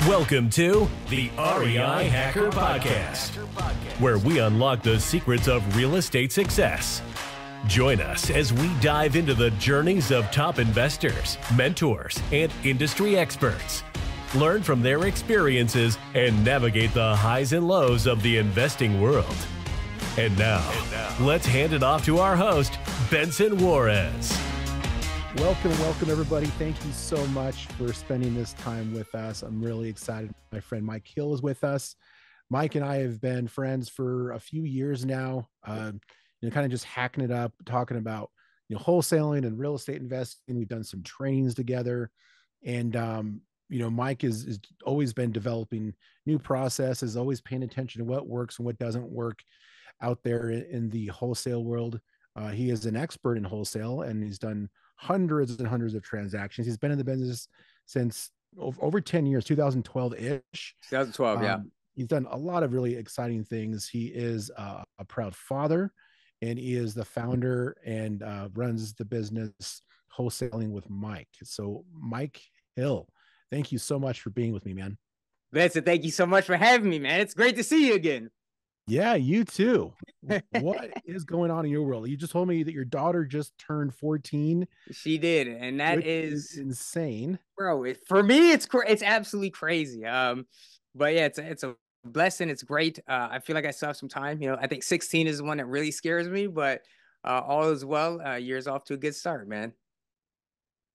Welcome to the REI Hacker Podcast, where we unlock the secrets of real estate success. Join us as we dive into the journeys of top investors, mentors, and industry experts. Learn from their experiences and navigate the highs and lows of the investing world. And now, let's hand it off to our host, Benson Juarez. Welcome, everybody. Thank you so much for spending this time with us. I'm really excited. My friend Mike Hill is with us. Mike and I have been friends for a few years now, kind of just hacking it up, talking about, wholesaling and real estate investing. We've done some trainings together. And, Mike is always been developing new processes, always paying attention to what works and what doesn't work out there in the wholesale world. He is an expert in wholesale, and he's done hundreds and hundreds of transactions. He's been in the business since over 10 years, 2012-ish. 2012, yeah. He's done a lot of really exciting things. He is a proud father, and he is the founder and runs the business Wholesaling with Mike. So Mike Hill, thank you so much for being with me, man. Vincent, thank you so much for having me, man. It's great to see you again. Yeah, you too. What is going on in your world? You just told me that your daughter just turned 14. She did, and that is insane, bro. For me, it's absolutely crazy. But yeah, it's a blessing. It's great. I feel like I still have some time. I think 16 is the one that really scares me, but all is well. Year's off to a good start, man.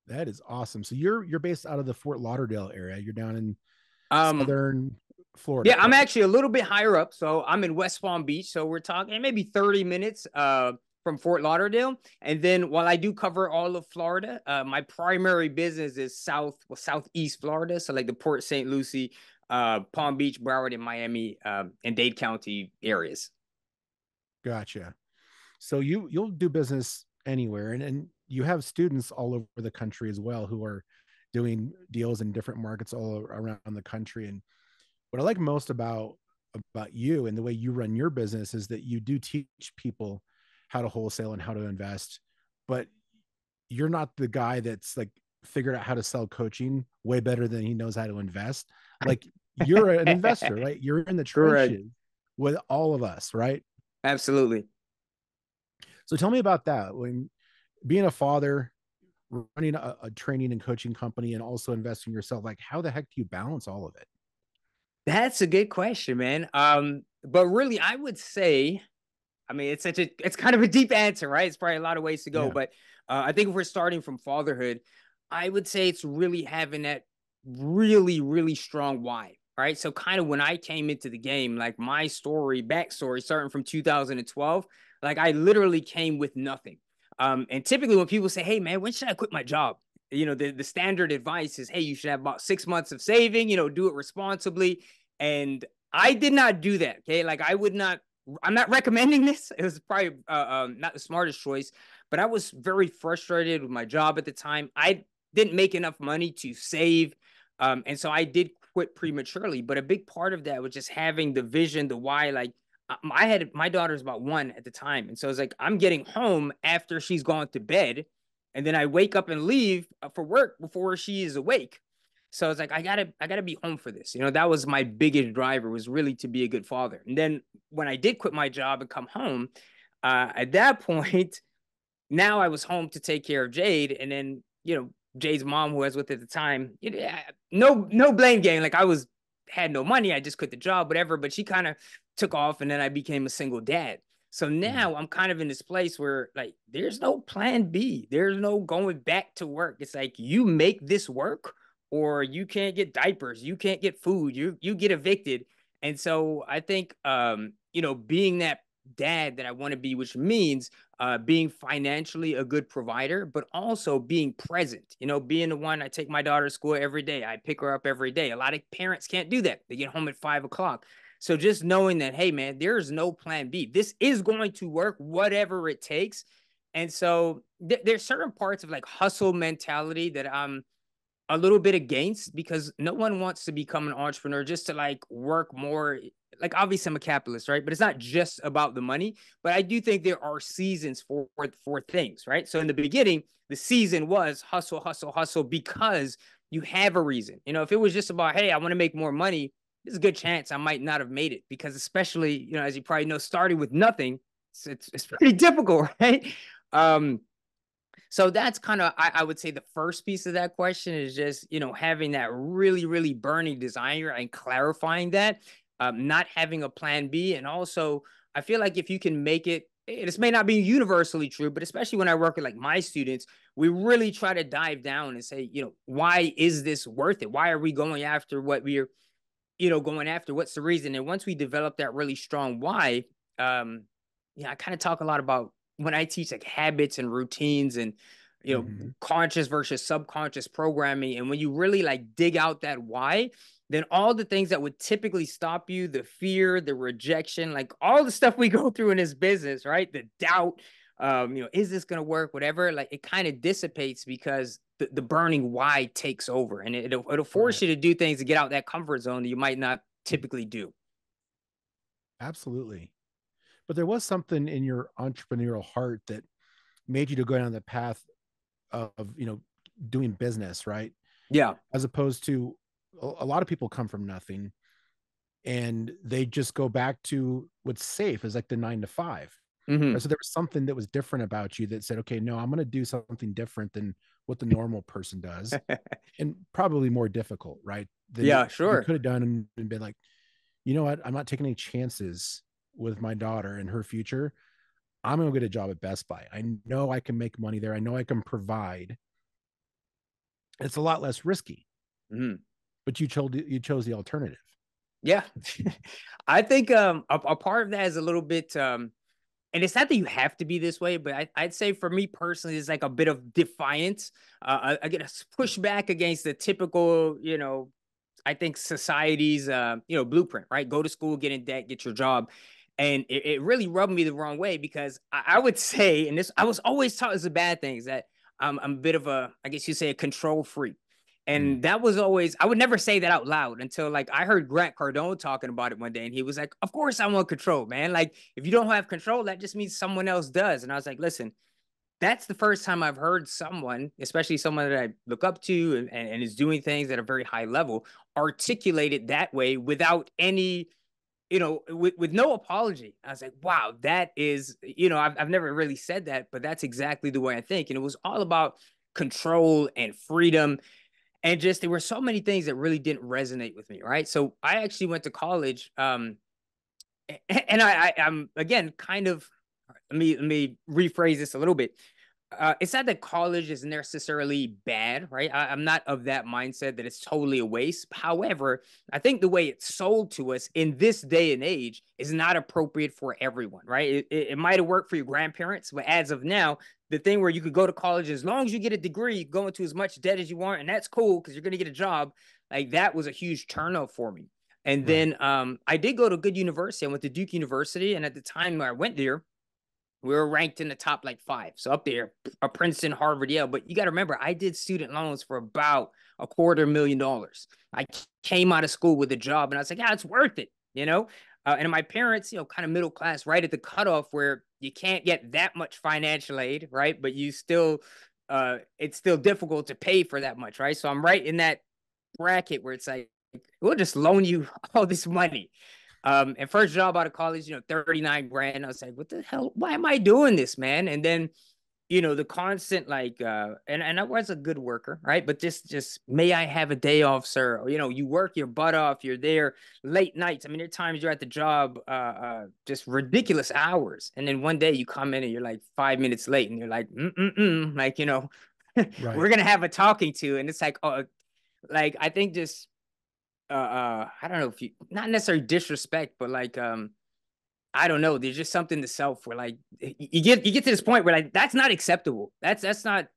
That is awesome. So you're based out of the Fort Lauderdale area. You're down in southern Florida. Yeah, I'm actually a little bit higher up. So I'm in West Palm Beach. So we're talking maybe 30 minutes from Fort Lauderdale. And then while I do cover all of Florida, my primary business is southeast Florida. So like the Port St. Lucie, Palm Beach, Broward, and Miami, and Dade County areas. Gotcha. So you'll do business anywhere. And you have students all over the country as well who are doing deals in different markets all around the country. And what I like most about you and the way you run your business is that you do teach people how to wholesale and how to invest, but you're not the guy that's like figured out how to sell coaching way better than he knows how to invest. Like you're an investor, right? You're in the trenches with all of us, right? Absolutely. So tell me about that. When being a father, running a training and coaching company, and also investing yourself, like how the heck do you balance all of it? That's a good question, man. But really, I would say, it's kind of a deep answer, right? It's probably a lot of ways to go, but I think if we're starting from fatherhood, I would say it's really having that really, really strong why, right? So kind of when I came into the game, like my backstory, starting from 2012, like I literally came with nothing. And typically when people say, hey man, when should I quit my job? The standard advice is, hey, you should have about 6 months of saving, do it responsibly. And I did not do that. Okay. Like I'm not recommending this. It was probably not the smartest choice, but I was very frustrated with my job at the time. I didn't make enough money to save. And so I did quit prematurely, but a big part of that was just having the vision, the why. Like my daughter's about 1 at the time. And so it's like, I'm getting home after she's gone to bed. And then I wake up and leave for work before she is awake. So it's like, I gotta be home for this. That was my biggest driver, was really to be a good father. And then when I did quit my job and come home, at that point, now I was home to take care of Jade. And then, Jade's mom, who I was with at the time, no blame game. Like had no money. I just quit the job, whatever, but she kind of took off, and then I became a single dad. So now I'm kind of in this place where like, there's no plan B. There's no going back to work. It's like, you make this work or you can't get diapers. You can't get food. You get evicted. And so I think, being that dad that I want to be, which means being financially a good provider, but also being present, being the one. I take my daughter to school every day. I pick her up every day. A lot of parents can't do that. They get home at 5 o'clock. So just knowing that, hey, man, there's no plan B. This is going to work, whatever it takes. And so there's certain parts of like hustle mentality that I'm a little bit against, because no one wants to become an entrepreneur just to like work more. Like, obviously I'm a capitalist, right? But it's not just about the money, but I do think there are seasons for things, right? So in the beginning, the season was hustle, hustle, hustle, because you have a reason. You know, if it was just about, hey, I want to make more money, there's a good chance I might not have made it, because especially, you know, as you probably know, starting with nothing, it's pretty difficult, right? So that's kind of, I would say the first piece of that question is just, you know, having that really, really burning desire and clarifying that, not having a plan B. And also, I feel like if you can make it, this may not be universally true, but especially when I work with like my students, we really try to dive down and say, you know, why is this worth it? Why are we going after what we're, you know, going after? What's the reason? And once we develop that really strong why, yeah, I kind of talk a lot about when I teach like habits and routines and, you know, conscious versus subconscious programming. And when you really like dig out that why, then all the things that would typically stop you, the fear, the rejection, like all the stuff we go through in this business, right? The doubt, you know, is this going to work? Whatever, like it kind of dissipates because the burning why takes over, and it'll force you to do things to get out that comfort zone that you might not typically do. Absolutely. But there was something in your entrepreneurial heart that made you to go down the path of, you know, doing business, right? Yeah. As opposed to a lot of people come from nothing and they just go back to what's safe, is like the 9 to 5. Mm-hmm. So there was something that was different about you that said, okay, no, I'm going to do something different than what the normal person does, and probably more difficult, right? Than Yeah, sure. you could have done and been like, you know what? I'm not taking any chances with my daughter and her future. I'm going to get a job at Best Buy. I know I can make money there. I know I can provide. It's a lot less risky, but you chose the alternative. Yeah. I think a part of that is a little bit, and it's not that you have to be this way, but I'd say for me personally, it's like a bit of defiance. I get a pushback against the typical, you know, I think society's, you know, blueprint, right? Go to school, get in debt, get your job. And it really rubbed me the wrong way, because I would say, and this, I was always taught as a bad thing, is that I'm a bit of a, I guess you say, a control freak. And that was always, I would never say that out loud until like I heard Grant Cardone talking about it one day. And he was like, of course I want control, man. Like if you don't have control, that just means someone else does. And I was like, listen, that's the first time I've heard someone, especially someone that I look up to and is doing things at a very high level, articulate it that way without any, you know, with no apology. I was like, wow, that is, you know, I've never really said that, but that's exactly the way I think. And it was all about control and freedom. And just, there were so many things that really didn't resonate with me, right? So I actually went to college, and I'm, again, kind of, let me rephrase this a little bit. It's not that college is necessarily bad, right? I'm not of that mindset that it's totally a waste. However, I think the way it's sold to us in this day and age is not appropriate for everyone, right? It might have worked for your grandparents, but as of now, the thing where you could go to college, as long as you get a degree, go into as much debt as you want, and that's cool because you're going to get a job. Like that was a huge turnoff for me. And then I did go to a good university. I went to Duke University, and at the time I went there, we were ranked in the top like 5. So up there, Princeton, Harvard, Yale. But you got to remember, I did student loans for about $250,000. I came out of school with a job and I was like, yeah, it's worth it, you know? And my parents, you know, kind of middle class, right at the cutoff where you can't get that much financial aid, right? But you still, it's still difficult to pay for that much, right? So I'm right in that bracket where it's like, we'll just loan you all this money. And first job out of college, you know, 39 grand. I was like, what the hell? Why am I doing this, man? And then, you know, the constant like, and I was a good worker, right? But just may I have a day off, sir? Or, you know, you work your butt off. You're there late nights. I mean, there are times you're at the job, just ridiculous hours. And then one day you come in and you're like 5 minutes late and you're like, like, you know, we're going to have a talking to. And it's like, oh, like, I think just, I don't know if you, not necessarily disrespect, but like, I don't know. There's just something to self where like you get to this point where like that's not acceptable. That's not.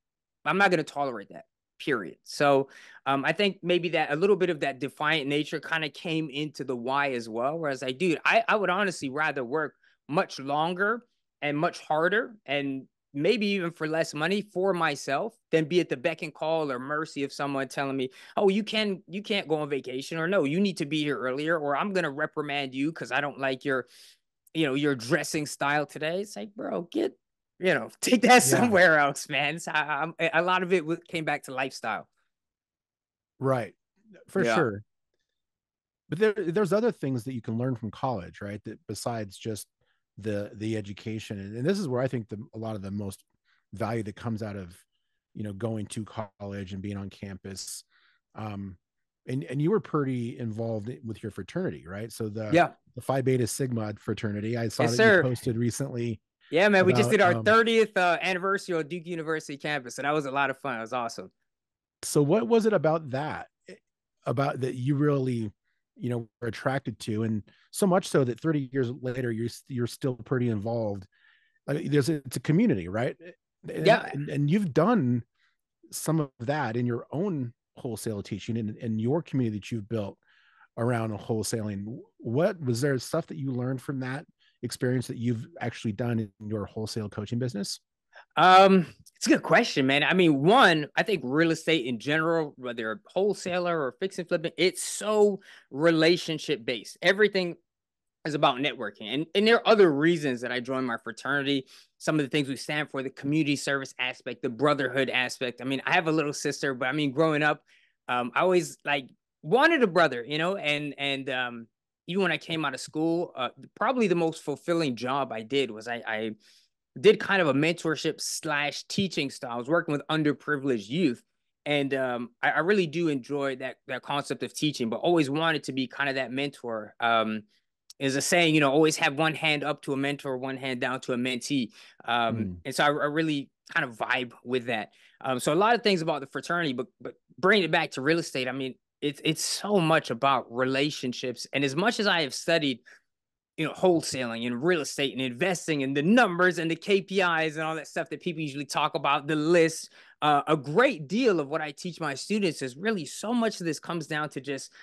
I'm not going to tolerate that. Period. So I think maybe that a little bit of that defiant nature kind of came into the why as well. Whereas I would honestly rather work much longer and much harder and maybe even for less money for myself than be at the beck and call or mercy of someone telling me, oh, you can't go on vacation, or no, you need to be here earlier, or I'm going to reprimand you because I don't like your dressing style today. It's like, bro, take that somewhere else, man. So a lot of it came back to lifestyle. Right. For sure. But there's other things that you can learn from college, right? That besides just the education. And this is where I think a lot of the most value that comes out of, going to college and being on campus. And you were pretty involved with your fraternity, right? So the Phi Beta Sigma fraternity, I saw that you posted recently. Yeah, man. We just did our 30th anniversary on Duke University campus. And that was a lot of fun. It was awesome. So what was it about that you really, were attracted to? And so much so that 30 years later, you're still pretty involved. Like it's a community, right? And you've done some of that in your own wholesale teaching and your community that you've built around wholesaling. What was there stuff that you learned from that experience that you've actually done in your wholesale coaching business? It's a good question, man. I mean, one, I think real estate in general, whether a wholesaler or fix and flipping, it's so relationship based. Everything is about networking. And there are other reasons that I joined my fraternity. Some of the things we stand for, the community service aspect, the brotherhood aspect. I mean, I have a little sister, but I mean, growing up, I always wanted a brother, and even when I came out of school, probably the most fulfilling job I did was I did kind of a mentorship / teaching style. I was working with underprivileged youth. And I really do enjoy that concept of teaching, but always wanted to be kind of that mentor. Is a saying, always have one hand up to a mentor, one hand down to a mentee. And so I really kind of vibe with that. So a lot of things about the fraternity, but bringing it back to real estate, I mean, it's so much about relationships. And as much as I have studied, wholesaling and real estate and investing and the numbers and the KPIs and all that stuff that people usually talk about, the lists, a great deal of what I teach my students is really so much of this comes down to just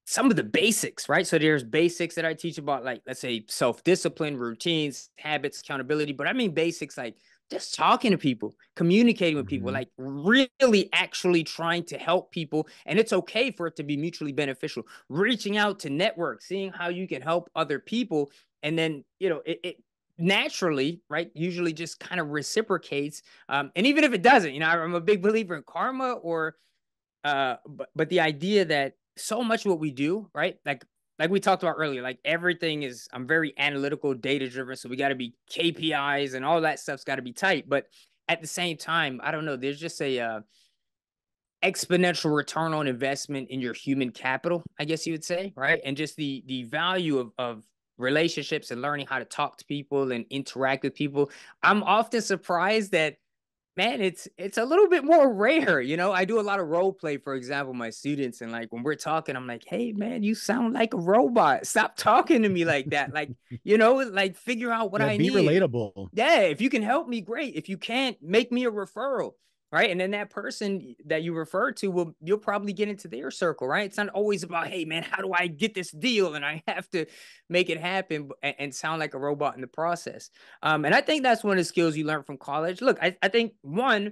some of the basics, right? So there's basics that I teach about, like, let's say self-discipline, routines, habits, accountability. But I mean basics like just talking to people, communicating with people, like really actually trying to help people. And it's okay for it to be mutually beneficial. Reaching out to network, seeing how you can help other people. And then, it naturally, right, usually just kind of reciprocates. And even if it doesn't, I'm a big believer in karma but the idea that so much of what we do, right? Like we talked about earlier, like everything is, I'm very analytical, data driven. So we got to be KPIs and all that stuff's got to be tight. But at the same time, I don't know, there's just a exponential return on investment in your human capital, I guess you would say, right? And just the value of relationships and learning how to talk to people and interact with people. I'm often surprised that, man, it's a little bit more rare. I do a lot of role play, for example, my students. And like, when we're talking, I'm like, hey, man, you sound like a robot. Stop talking to me like that. Like, figure out what I need. Be relatable. Yeah. If you can help me, great. If you can't, make me a referral. Right. And then that person that you refer to you'll probably get into their circle. Right. It's not always about, hey, man, how do I get this deal? And I have to make it happen and sound like a robot in the process. And I think that's one of the skills you learn from college. Look, I think I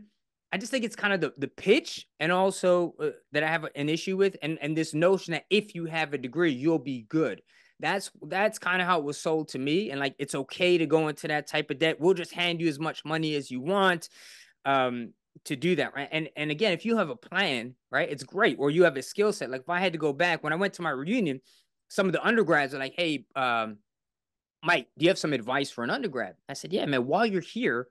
just think it's kind of the pitch, and also that I have an issue with. And this notion that if you have a degree, you'll be good. That's kind of how it was sold to me. And like, it's okay to go into that type of debt. We'll just hand you as much money as you want. To do that, right? And again, if you have a plan, right, it's great. Or you have a skill set. Like if I had to go back, when I went to my reunion, some of the undergrads are like, hey, Mike, do you have some advice for an undergrad? I said, yeah, man, while you're here,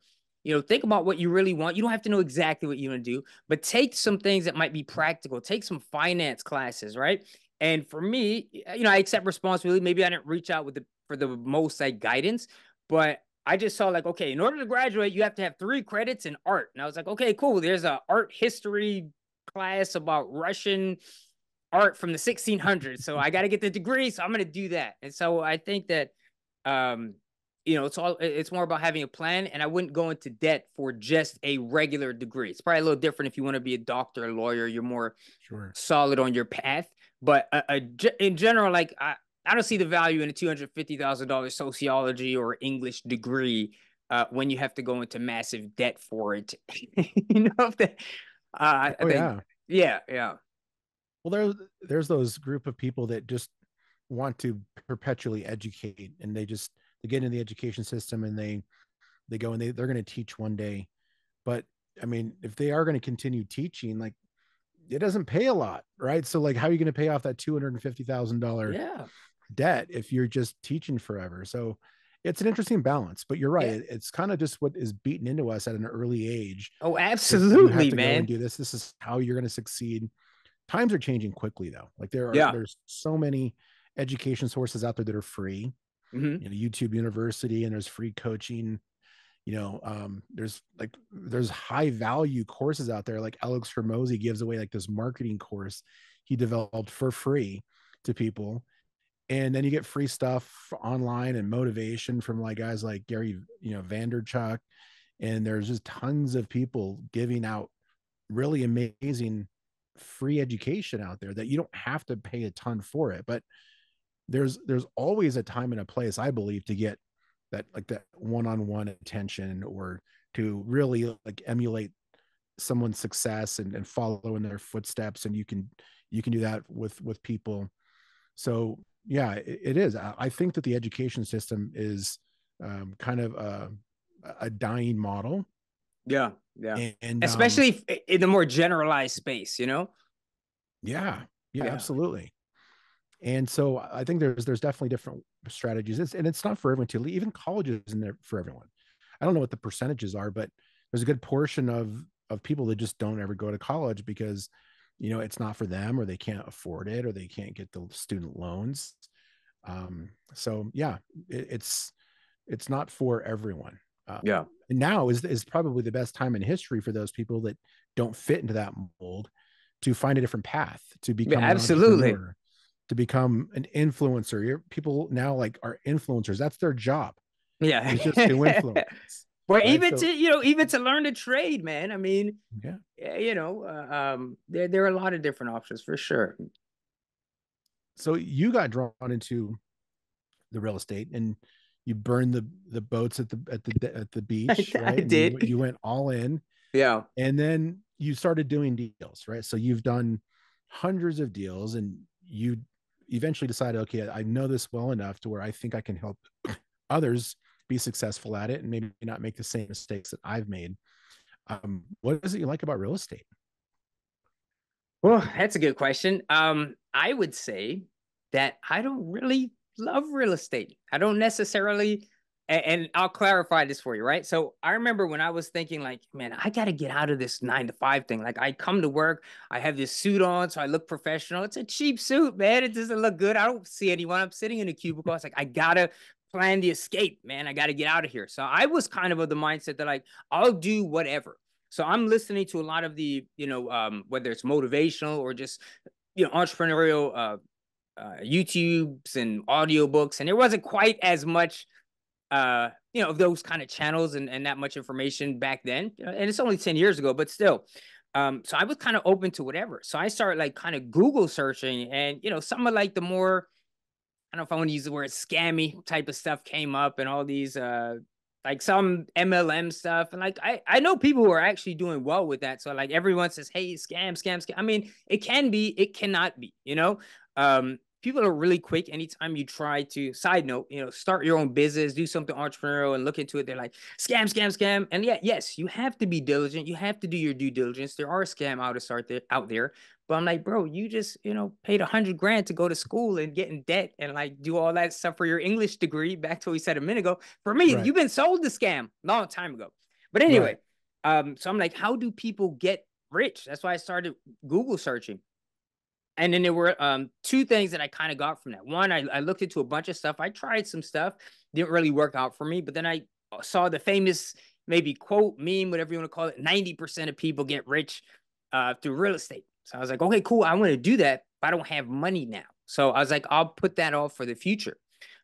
think about what you really want. You don't have to know exactly what you want to do, but take some things that might be practical. Take some finance classes, right? And for me, I accept responsibility. Maybe I didn't reach out for the most guidance, but I just saw like, okay, in order to graduate, you have to have 3 credits in art. And I was like, okay, cool. There's a art history class about Russian art from the 1600s. So I got to get the degree. So I'm going to do that. And so I think that, it's more about having a plan, and I wouldn't go into debt for just a regular degree. It's probably a little different if you want to be a doctor, a lawyer, you're more solid on your path. But in general, like I don't see the value in a $250,000 sociology or English degree when you have to go into massive debt for it. You know, I Oh think, yeah. yeah. Well, there's those group of people that just want to perpetually educate, and they get into the education system, and they go and they're going to teach one day. But I mean, if they are going to continue teaching, like, it doesn't pay a lot, right? So like, how are you going to pay off that $250,000 Yeah. debt if you're just teaching forever? So it's an interesting balance, but you're right. Yeah. It's kind of just what is beaten into us at an early age. Oh, That you have absolutely, to go and man. do this. This is how you're going to succeed. Times are changing quickly though. Like Yeah. there's so many education sources out there that are free, Hmm. YouTube University, and there's free coaching. There's high value courses out there. Like Alex Hormozy gives away like this marketing course he developed for free to people. And then you get free stuff online and motivation from like guys like Gary, Vanderchuck. And there's just tons of people giving out really amazing free education out there that you don't have to pay a ton for it. But there's always a time and a place, I believe, to get that one-on-one attention, or to really like emulate someone's success and follow in their footsteps. And you can do that with people. So yeah, it is. I think that the education system is kind of a dying model. Yeah. Yeah. And Especially in the more generalized space, you know? yeah, Yeah. absolutely. And so I think there's definitely different strategies. And it's not for everyone to leave. Even colleges isn't there for everyone. I don't know what the percentages are, but there's a good portion of people that just don't ever go to college because, it's not for them, or they can't afford it, or they can't get the student loans. So yeah, it's not for everyone. Yeah. And now is probably the best time in history for those people that don't fit into that mold to find a different path, to become an Absolutely. entrepreneur, to become an influencer. People now like are influencers. That's their job. Yeah. It's just to influence. Well, Right? even So, even to learn a trade, man. I mean, yeah. there are a lot of different options for sure. So you got drawn into the real estate, and you burned the boats at the beach, I right? And did. you went all in, Yeah. and then you started doing deals, right? So you've done hundreds of deals, and you eventually decided, okay, I know this well enough to where I think I can help others be successful at it, and maybe not make the same mistakes that I've made. What is it you like about real estate? Well, that's a good question. I would say that I don't really love real estate. I don't necessarily, and I'll clarify this for you, right? So I remember when I was thinking, like, man, I got to get out of this 9 to 5 thing. Like, I come to work, I have this suit on, so I look professional. It's a cheap suit, man. It doesn't look good. I don't see anyone. I'm sitting in a cubicle. It's like, I gotta plan the escape, man. I got to get out of here. So I was kind of the mindset that, like, I'll do whatever. So I'm listening to a lot of the, whether it's motivational or just, entrepreneurial YouTubes and audiobooks. And there wasn't quite as much, of those kind of channels and that much information back then. And it's only 10 years ago, but still. So I was kind of open to whatever. So I started like kind of Google searching, and, some of like the more, I don't know if I want to use the word scammy type of stuff came up, and all these, like some MLM stuff. And like, I know people who are actually doing well with that. So like everyone says, hey, scam. I mean, it can be, it cannot be, people are really quick. Anytime you try to, side note, start your own business, do something entrepreneurial and look into it, they're like, scam. And yeah, yes, you have to be diligent. You have to do your due diligence. There are scam artists out there. But I'm like, bro, you just, paid $100,000 to go to school and get in debt and like do all that stuff for your English degree. Back to what we said a minute ago. For me, Right. you've been sold the scam long time ago. But anyway, so I'm like, how do people get rich? That's why I started Google searching. And then there were two things that I kind of got from that. One, I looked into a bunch of stuff. I tried some stuff, didn't really work out for me. But then I saw the famous, maybe quote, meme, whatever you want to call it, 90% of people get rich through real estate. So I was like, okay, cool. I want to do that, but I don't have money now. So I was like, I'll put that off for the future.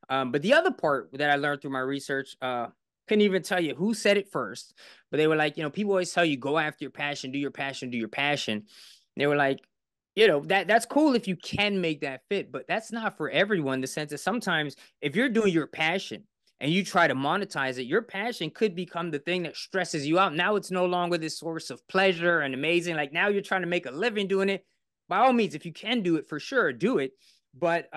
But the other part that I learned through my research, couldn't even tell you who said it first, but they were like, people always tell you, go after your passion, do your passion, do your passion. They were like, that's cool if you can make that fit, but that's not for everyone. In the sense that sometimes if you're doing your passion and you try to monetize it, your passion could become the thing that stresses you out. Now it's no longer this source of pleasure and amazing. Like now you're trying to make a living doing it. By all means, if you can do it, for sure, do it. But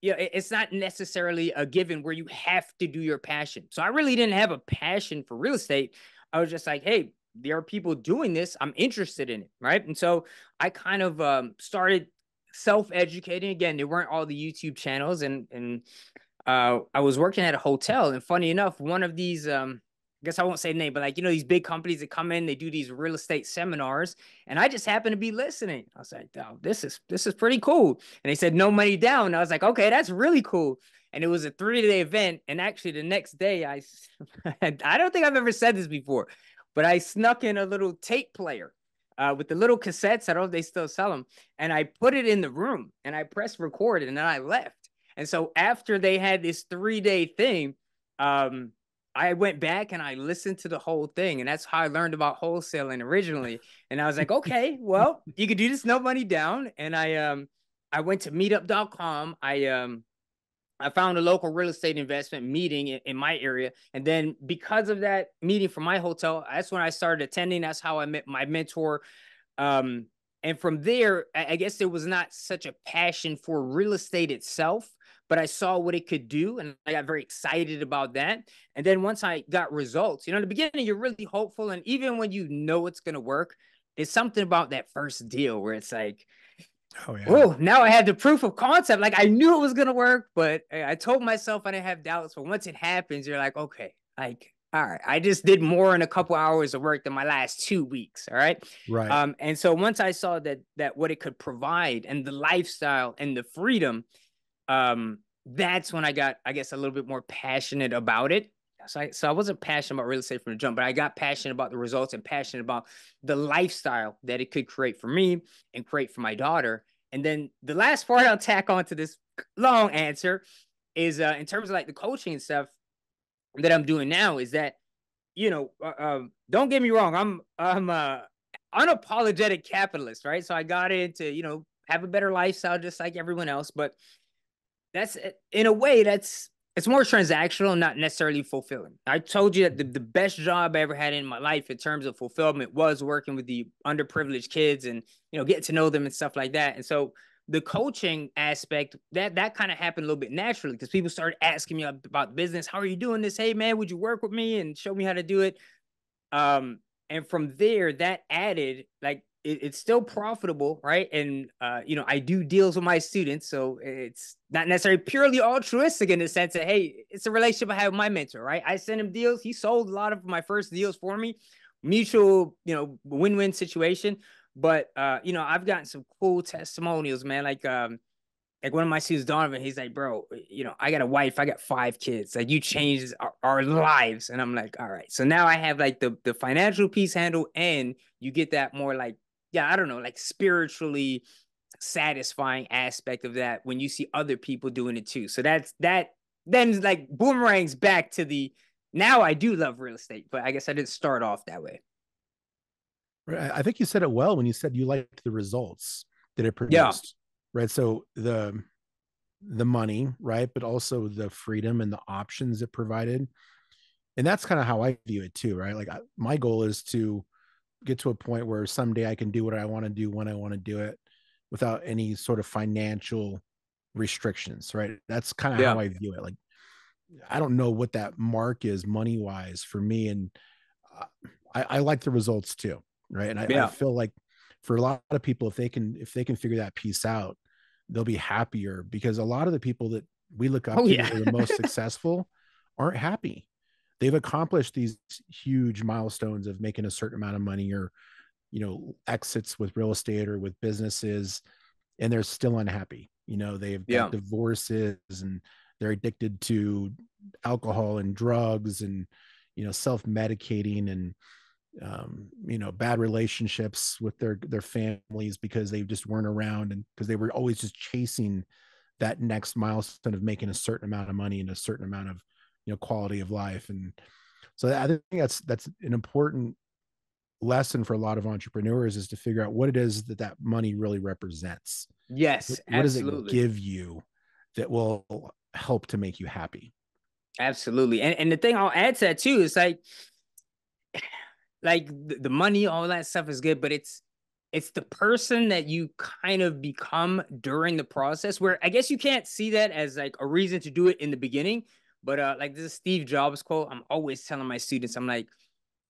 it's not necessarily a given where you have to do your passion. So I really didn't have a passion for real estate. I was just like, hey, there are people doing this. I'm interested in it, right? And so I kind of started self-educating. Again, there weren't all the YouTube channels, and I was working at a hotel, and funny enough, one of these, I guess I won't say the name, but like, these big companies that come in, they do these real estate seminars, and I just happened to be listening. I was like, oh, this is pretty cool. And they said, no money down. And I was like, okay, that's really cool. And it was a 3-day event. And actually the next day, I don't think I've ever said this before, but I snuck in a little tape player with the little cassettes. I don't know if they still sell them. And I put it in the room and I pressed record, and then I left. And so after they had this 3-day thing, I went back and I listened to the whole thing. And that's how I learned about wholesaling originally. And I was like, okay, well, you could do this, no money down. And I went to meetup.com. I found a local real estate investment meeting in my area. And then because of that meeting from my hotel, that's when I started attending. That's how I met my mentor. And from there, I guess there was not such a passion for real estate itself, but I saw what it could do, and I got very excited about that. And then once I got results, in the beginning, you're really hopeful. And even when you know it's going to work, it's something about that first deal where it's like, oh, yeah. Oh, now I had the proof of concept. Like I knew it was going to work, but I told myself I didn't have doubts. But once it happens, you're like, okay, like, all right, I just did more in a couple hours of work than my last 2 weeks. All right. Right. And so once I saw that what it could provide and the lifestyle and the freedom, that's when I got, I guess, a little bit more passionate about it. So I wasn't passionate about real estate from the jump, but I got passionate about the results and passionate about the lifestyle that it could create for me and create for my daughter. And then the last part I'll tack on to this long answer is in terms of like the coaching and stuff that I'm doing now is that, don't get me wrong. I'm unapologetic capitalist, right? So I got into, have a better lifestyle just like everyone else, but that's in a way it's more transactional, not necessarily fulfilling. I told you that the best job I ever had in my life in terms of fulfillment was working with the underprivileged kids and, getting to know them and stuff like that. And so the coaching aspect, that kind of happened a little bit naturally because people started asking me about business. How are you doing this? Hey, man, would you work with me and show me how to do it? And from there, that added, like, it's still profitable, right? And, I do deals with my students. So it's not necessarily purely altruistic in the sense that, hey, it's a relationship I have with my mentor, right? I send him deals. He sold a lot of my first deals for me. Mutual, win-win situation. But, I've gotten some cool testimonials, man. Like one of my students, Donovan, he's like, bro, I got a wife, I got 5 kids. Like you changed our lives. And I'm like, all right. So now I have like the financial piece handled and you get that more like, yeah, I don't know, like spiritually satisfying aspect of that when you see other people doing it too. So that then like boomerangs back to now I do love real estate, but I guess I didn't start off that way. I think you said it well when you said you liked the results that it produced. Yeah. Right. So the money, right, but also the freedom and the options it provided. And that's kind of how I view it too, right? Like my goal is to get to a point where someday I can do what I want to do when I want to do it without any sort of financial restrictions, right? That's kind of how I view it. Like, I don't know what that mark is money wise for me. And I like the results too. Right. And I feel like for a lot of people, if they can figure that piece out, they'll be happier because a lot of the people that we look up to that are the most successful aren't happy. They've accomplished these huge milestones of making a certain amount of money or, exits with real estate or with businesses, and they're still unhappy. They've got divorces and they're addicted to alcohol and drugs and, self-medicating and, bad relationships with their families because they just weren't around and because they were always just chasing that next milestone of making a certain amount of money and a certain amount of, quality of life. And so I think that's an important lesson for a lot of entrepreneurs is to figure out what it is that money really represents. Yes, what does it give you that will help to make you happy? Absolutely. And the thing I'll add to that too is like the money, all that stuff is good, but it's the person that you kind of become during the process, where I guess you can't see that as like a reason to do it in the beginning. But like this is Steve Jobs quote. I'm always telling my students, I'm like,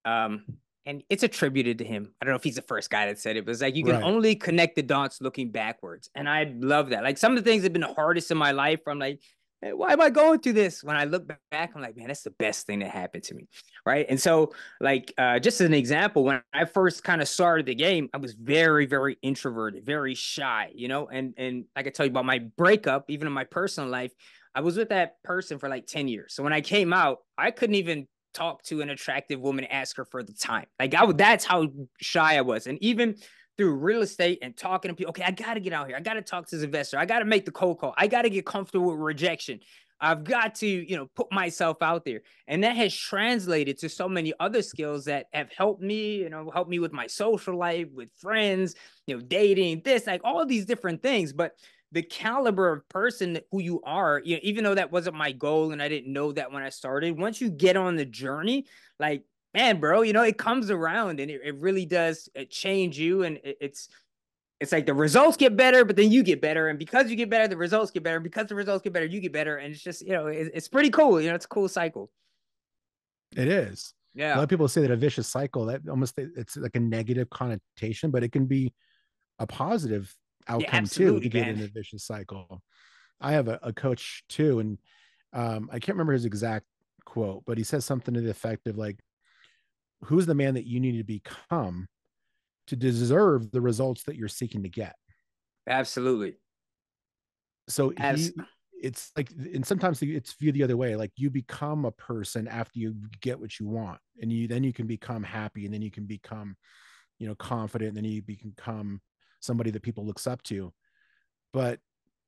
um, and it's attributed to him. I don't know if he's the first guy that said it, but it's like you can Right. only connect the dots looking backwards. And I love that. Like some of the things that have been the hardest in my life, I'm like, hey, why am I going through this? When I look back, I'm like, man, that's the best thing that happened to me. Right. And so, like, just as an example, when I first kind of started the game, I was very, very introverted, very shy, you know, and like I tell you about my breakup, even in my personal life, I was with that person for like 10 years. So when I came out, I couldn't even talk to an attractive woman, ask her for the time. Like that's how shy I was. And even through real estate and talking to people, okay, I got to get out here. I got to talk to this investor. I got to make the cold call. I got to get comfortable with rejection. I've got to, put myself out there. And that has translated to so many other skills that have helped me, help me with my social life, with friends, dating, this, like all of these different things. But the caliber of person who you are, even though that wasn't my goal and I didn't know that when I started, once you get on the journey, like, man, bro, it comes around and it really does change you. And it's like the results get better, but then you get better. And because you get better, the results get better. And because the results get better, you get better. And it's just, it's pretty cool. It's a cool cycle. It is. Yeah. A lot of people say that a vicious cycle, that almost, it's like a negative connotation, but it can be a positive outcome too to get in a vicious cycle. I have a coach too, and I can't remember his exact quote, but he says something to the effect of like, who's the man that you need to become to deserve the results that you're seeking to get? Absolutely. So it's like, and sometimes it's viewed the other way. Like you become a person after you get what you want, and then you can become happy, and then you can become, confident, and then you become somebody that people looks up to. But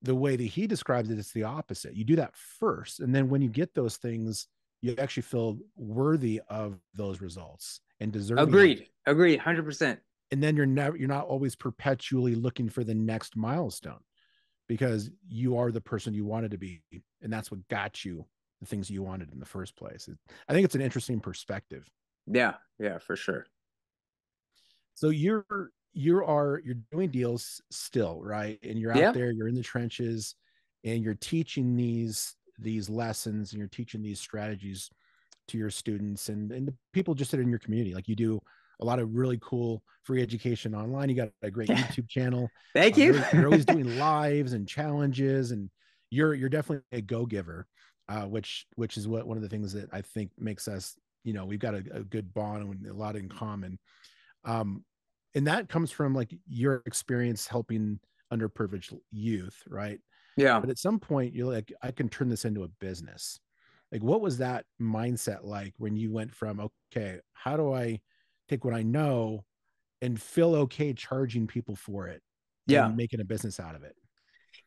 the way that he describes it, it's the opposite. You do that first, and then when you get those things, you actually feel worthy of those results and deserving. Agreed 100%. And then you're not always perpetually looking for the next milestone, because you are the person you wanted to be, and that's what got you the things you wanted in the first place. I think it's an interesting perspective. Yeah, for sure. So you're doing deals still, right? And you're out there, you're in the trenches, and you're teaching these lessons, and you're teaching these strategies to your students and the people just that are in your community. Like you do a lot of really cool free education online. You got a great YouTube channel. Thank you. You're always doing lives and challenges, and you're definitely a go-giver, which is one of the things that I think makes us, we've got a good bond and a lot in common. And that comes from like your experience helping underprivileged youth, right? Yeah. But at some point you're like, I can turn this into a business. Like, what was that mindset like when you went from, okay, how do I take what I know and feel okay charging people for it and making a business out of it?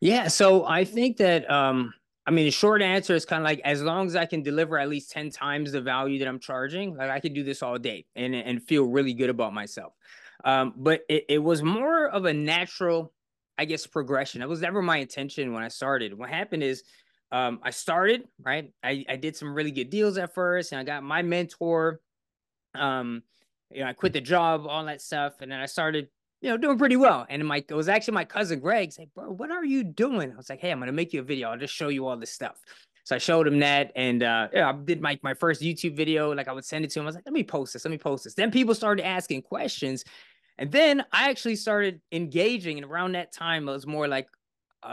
Yeah. So I think that, the short answer is kind of like, as long as I can deliver at least 10 times the value that I'm charging, like I could do this all day and feel really good about myself. But it was more of a natural, I guess, progression. That was never my intention when I started. What happened is, I started, right? I did some really good deals at first, and I got my mentor. I quit the job, all that stuff. And then I started, doing pretty well. And it was actually my cousin Greg said, bro, what are you doing? I was like, hey, I'm going to make you a video. I'll just show you all this stuff. So I showed him that. And I did my first YouTube video. Like I would send it to him. I was like, let me post this. Then people started asking questions. And then I actually started engaging. And around that time, it was more like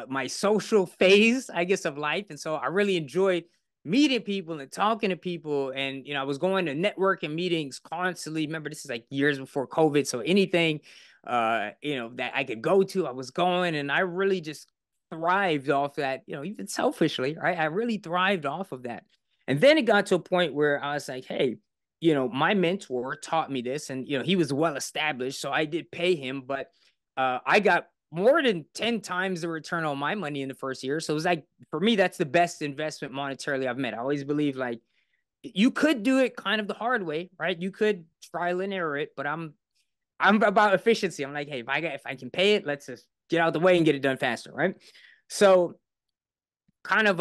my social phase, I guess, of life. And so I really enjoyed meeting people and talking to people. And, I was going to networking meetings constantly. Remember, this is like years before COVID. So anything, that I could go to, I was going, and I really just thrived off that, even selfishly, right? I really thrived off of that. And then it got to a point where I was like, hey, my mentor taught me this, and, he was well established. So I did pay him, but I got more than 10 times the return on my money in the first year. So it was like, for me, that's the best investment monetarily I've made. I always believe like you could do it kind of the hard way, right? You could trial and error it, but I'm about efficiency. I'm like, hey, if I can pay it, let's just get out of the way and get it done faster, right? So kind of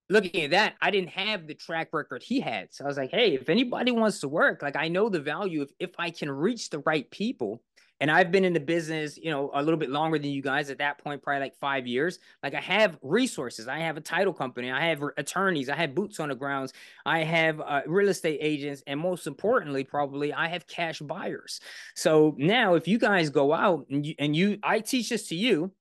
looking at that, I didn't have the track record he had. So I was like, hey, if anybody wants to work, like I know the value of if I can reach the right people. And I've been in the business, you know, a little bit longer than you guys at that point, probably like 5 years. Like I have resources. I have a title company. I have attorneys. I have boots on the grounds. I have real estate agents. And most importantly, probably I have cash buyers. So now if you guys go out and I teach this to you,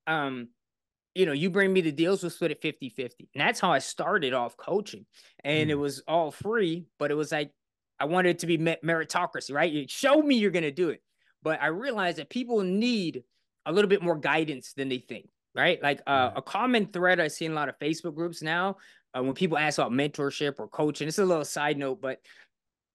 you know, you bring me the deals, we'll split it 50-50. And that's how I started off coaching. And it was all free, but it was like, I wanted it to be meritocracy, right? You show me you're going to do it. But I realized that people need a little bit more guidance than they think, right? Like a common thread I see in a lot of Facebook groups now, when people ask about mentorship or coaching, it's a little side note, but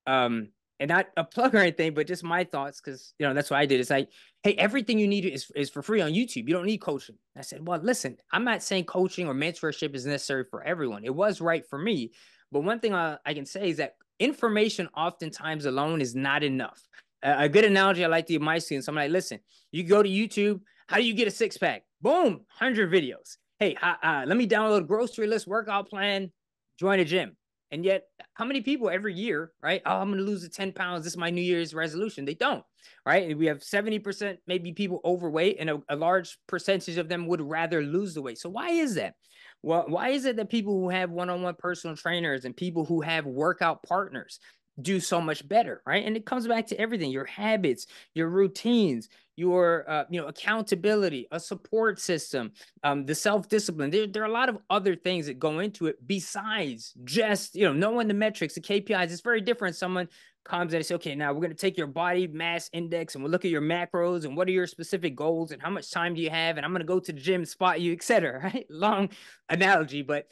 and not a plug or anything, but just my thoughts, because, you know, that's what I did. It's like, hey, everything you need is for free on YouTube. You don't need coaching. I said, well, listen, I'm not saying coaching or mentorship is necessary for everyone. It was right for me. But one thing I can say is that information oftentimes alone is not enough. A good analogy I like to give my students, I'm like, listen, you go to YouTube. How do you get a six-pack? Boom, 100 videos. Hey, let me download a grocery list, workout plan, join a gym. And yet, how many people every year, right? Oh, I'm going to lose the 10 pounds. This is my New Year's resolution. They don't, right? And we have 70% maybe people overweight, and a large percentage of them would rather lose the weight. So why is that? Well, why is it that people who have one-on-one personal trainers and people who have workout partners do so much better, right? And it comes back to everything: your habits, your routines, your accountability, a support system, the self-discipline. There are a lot of other things that go into it besides just, you know, knowing the metrics, the KPIs. It's very different. Someone comes and say, okay, now we're going to take your body mass index and we'll look at your macros and what are your specific goals and how much time do you have, and I'm going to go to the gym, spot you, etc. Right? Long analogy, but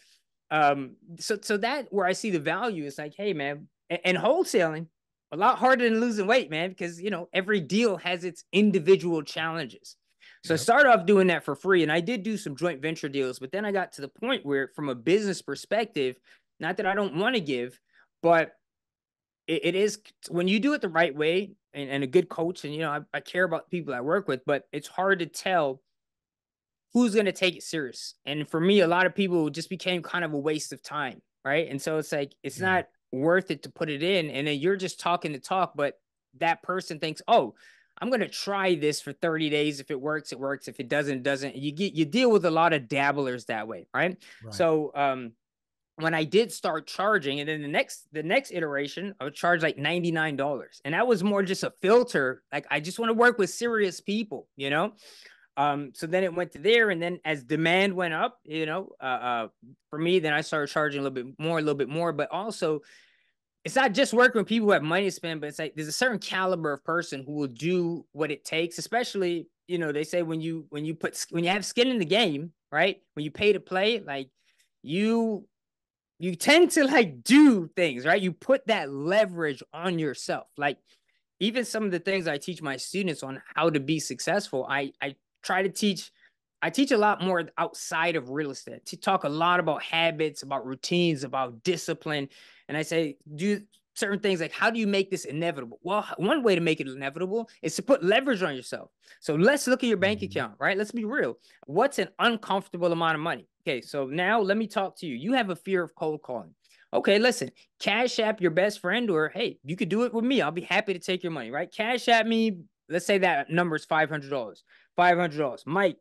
so that where I see the value is like, hey man, and wholesaling, a lot harder than losing weight, man, because, you know, every deal has its individual challenges. So I started off doing that for free, and I did do some joint venture deals, but then I got to the point where, from a business perspective, not that I don't want to give, but it is, when you do it the right way and a good coach, and, you know, I care about people I work with, but it's hard to tell who's going to take it serious. And for me, a lot of people just became kind of a waste of time, right? And so it's like, it's not worth it to put it in, and then you're just talking to talk, but that person thinks, oh, I'm going to try this for 30 days. If it works, it works. If it doesn't, it doesn't. You deal with a lot of dabblers that way, right? So when I did start charging, and then the next iteration, I would charge like $99, and that was more just a filter. Like, I just want to work with serious people, you know. So then it went to there, and then as demand went up, you know, for me, then I started charging a little bit more, but also, it's not just working with people who have money to spend, but it's like there's a certain caliber of person who will do what it takes. Especially, you know, they say when you have skin in the game, right? When you pay to play, like you tend to like do things, right? You put that leverage on yourself. Like, even some of the things I teach my students on how to be successful, I teach a lot more outside of real estate. To talk a lot about habits, about routines, about discipline. And I say, do certain things like, how do you make this inevitable? Well, one way to make it inevitable is to put leverage on yourself. So let's look at your bank account, right? Let's be real. What's an uncomfortable amount of money? Okay, so now let me talk to you. You have a fear of cold calling. Okay, listen, Cash App your best friend, or hey, you could do it with me. I'll be happy to take your money, right? Cash App me. Let's say that number is $500. $500. Mike,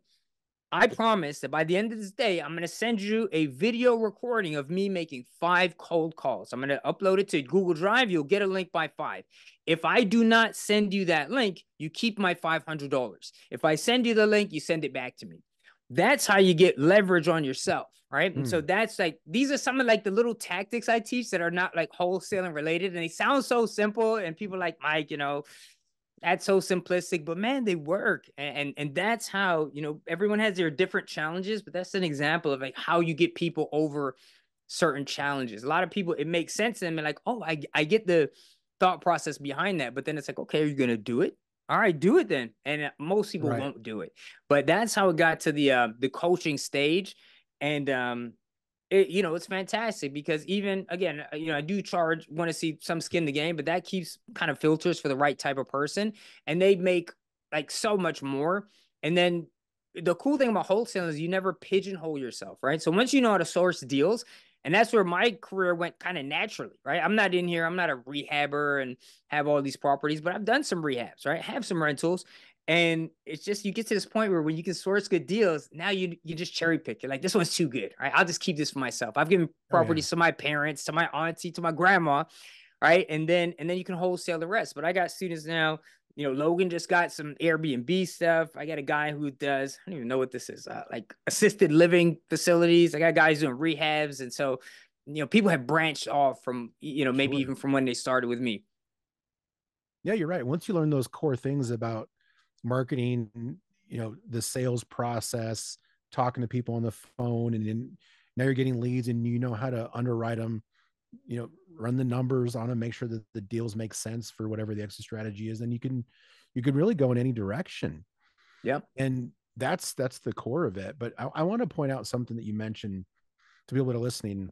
I promise that by the end of this day, I'm going to send you a video recording of me making 5 cold calls. I'm going to upload it to Google Drive. You'll get a link by 5. If I do not send you that link, you keep my $500. If I send you the link, you send it back to me. That's how you get leverage on yourself, right? And so that's like, these are some of like the little tactics I teach that are not like wholesaling related. And they sound so simple, and people are like, Mike, you know, that's so simplistic, but man, they work. And that's how, you know, everyone has their different challenges, but that's an example of like how you get people over certain challenges. A lot of people, it makes sense to them, and like, oh, I get the thought process behind that, but then it's like, okay, are you going to do it? All right, do it then. And most people won't do it, but that's how it got to the coaching stage. And, you know, it's fantastic because even, again, you know, I do want to see some skin in the game, but that keeps kind of filters for the right type of person, and they make like so much more. And then the cool thing about wholesaling is you never pigeonhole yourself, right? So once you know how to source deals, and that's where my career went kind of naturally, right? I'm not in here, I'm not a rehabber and have all these properties, but I've done some rehabs, right? Have some rentals. And it's just, you get to this point where when you can source good deals, now you just cherry pick. You're like, this one's too good, right? I'll just keep this for myself. I've given properties to my parents, to my auntie, to my grandma, right? And then you can wholesale the rest. But I got students now, Logan just got some Airbnb stuff. I got a guy who does, I don't even know what this is, like assisted living facilities. I got guys doing rehabs. And so, people have branched off from, maybe even from when they started with me. Yeah, you're right. Once you learn those core things about marketing, the sales process, talking to people on the phone, and then now you're getting leads and you know how to underwrite them, run the numbers on them, make sure that the deals make sense for whatever the exit strategy is. Then you can really go in any direction. Yeah. And that's the core of it. But I want to point out something that you mentioned to people that are listening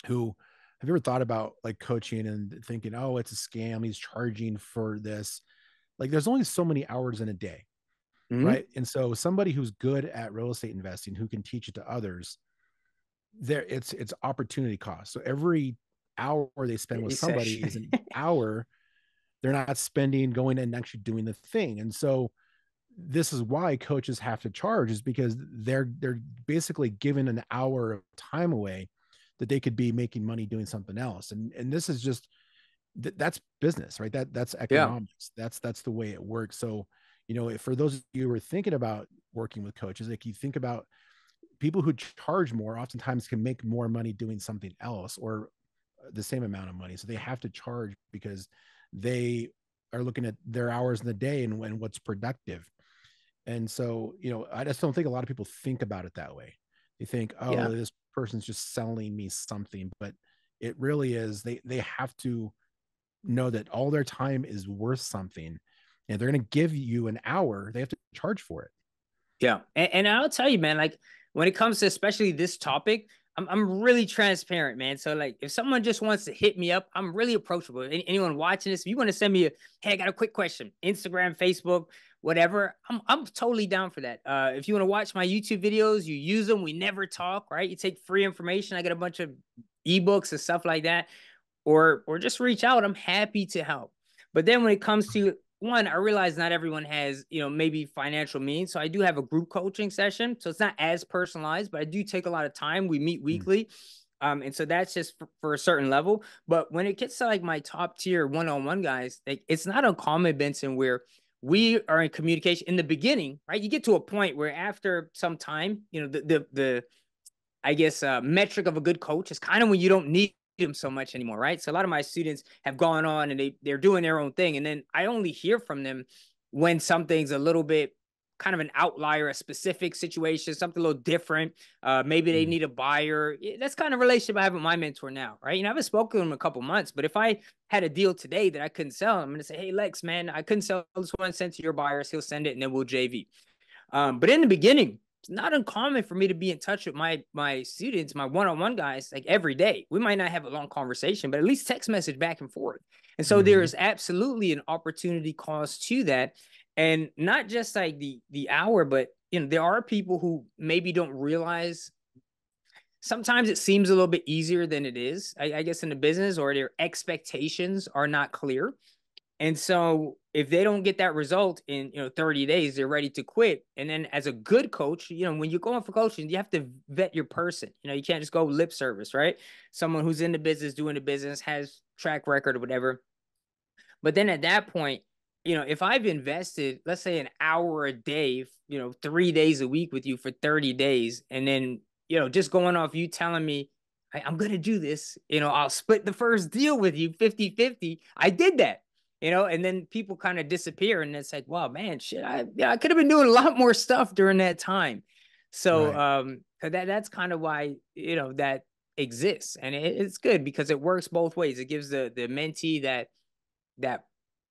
who have you ever thought about like coaching and thinking, oh, it's a scam, he's charging for this. Like there's only so many hours in a day. Mm-hmm. Right. And so somebody who's good at real estate investing, who can teach it to others, it's opportunity cost. So every hour they spend with somebody is an hour they're not spending going and actually doing the thing. And so this is why coaches have to charge, is because they're basically giving an hour of time away that they could be making money doing something else. And this is just, that's business, right? That's economics. Yeah. That's the way it works. So, for those of you who are thinking about working with coaches, like you think about people who charge more oftentimes can make more money doing something else or the same amount of money. So they have to charge because they are looking at their hours in the day and what's productive. And so, I just don't think a lot of people think about it that way. They think, this person's just selling me something, but it really is, they have to know that all their time is worth something, and they're going to give you an hour, they have to charge for it. Yeah. And I'll tell you, man, like when it comes to especially this topic, I'm really transparent, man. So like if someone just wants to hit me up, I'm really approachable. Anyone watching this, if you want to send me hey, I got a quick question, Instagram, Facebook, whatever, I'm totally down for that. If you want to watch my YouTube videos, you use them. We never talk, right? You take free information. I got a bunch of ebooks and stuff like that, or just reach out. I'm happy to help. But then when it comes to one, I realize not everyone has, maybe financial means. So I do have a group coaching session. So it's not as personalized, but I do take a lot of time. We meet weekly. And so that's just for a certain level. But when it gets to like my top tier one-on-one guys, like, it's not uncommon, Benson, where we are in communication in the beginning, right? You get to a point where after some time, the I guess, metric of a good coach is kind of when you don't need them so much anymore, right? So a lot of my students have gone on and they're doing their own thing, and then I only hear from them when something's a little bit kind of an outlier, a specific situation, something a little different. Maybe they need a buyer. That's kind of relationship I have with my mentor now, right? I haven't spoken to him in a couple months, but if I had a deal today that I couldn't sell, I'm going to say, hey, Lex, man, I couldn't sell this one, send to your buyers. He'll send it and then we'll JV. But in the beginning, it's not uncommon for me to be in touch with my students, my one-on-one guys, like every day. We might not have a long conversation, but at least text message back and forth. And so there is absolutely an opportunity cost to that. And not just like the hour, but there are people who maybe don't realize sometimes it seems a little bit easier than it is, I guess, in the business, or their expectations are not clear. And so if they don't get that result in 30 days, they're ready to quit. And then as a good coach, when you're going for coaching, you have to vet your person. You can't just go lip service, right? Someone who's in the business, doing the business, has track record or whatever. But then at that point, if I've invested, let's say, an hour a day, 3 days a week with you for 30 days, and then, just going off you telling me, I'm going to do this, I'll split the first deal with you 50-50. I did that. And then people kind of disappear, and it's like, wow, man, shit, I could have been doing a lot more stuff during that time. So, right. That's kind of why, that exists, and it's good because it works both ways. It gives the mentee that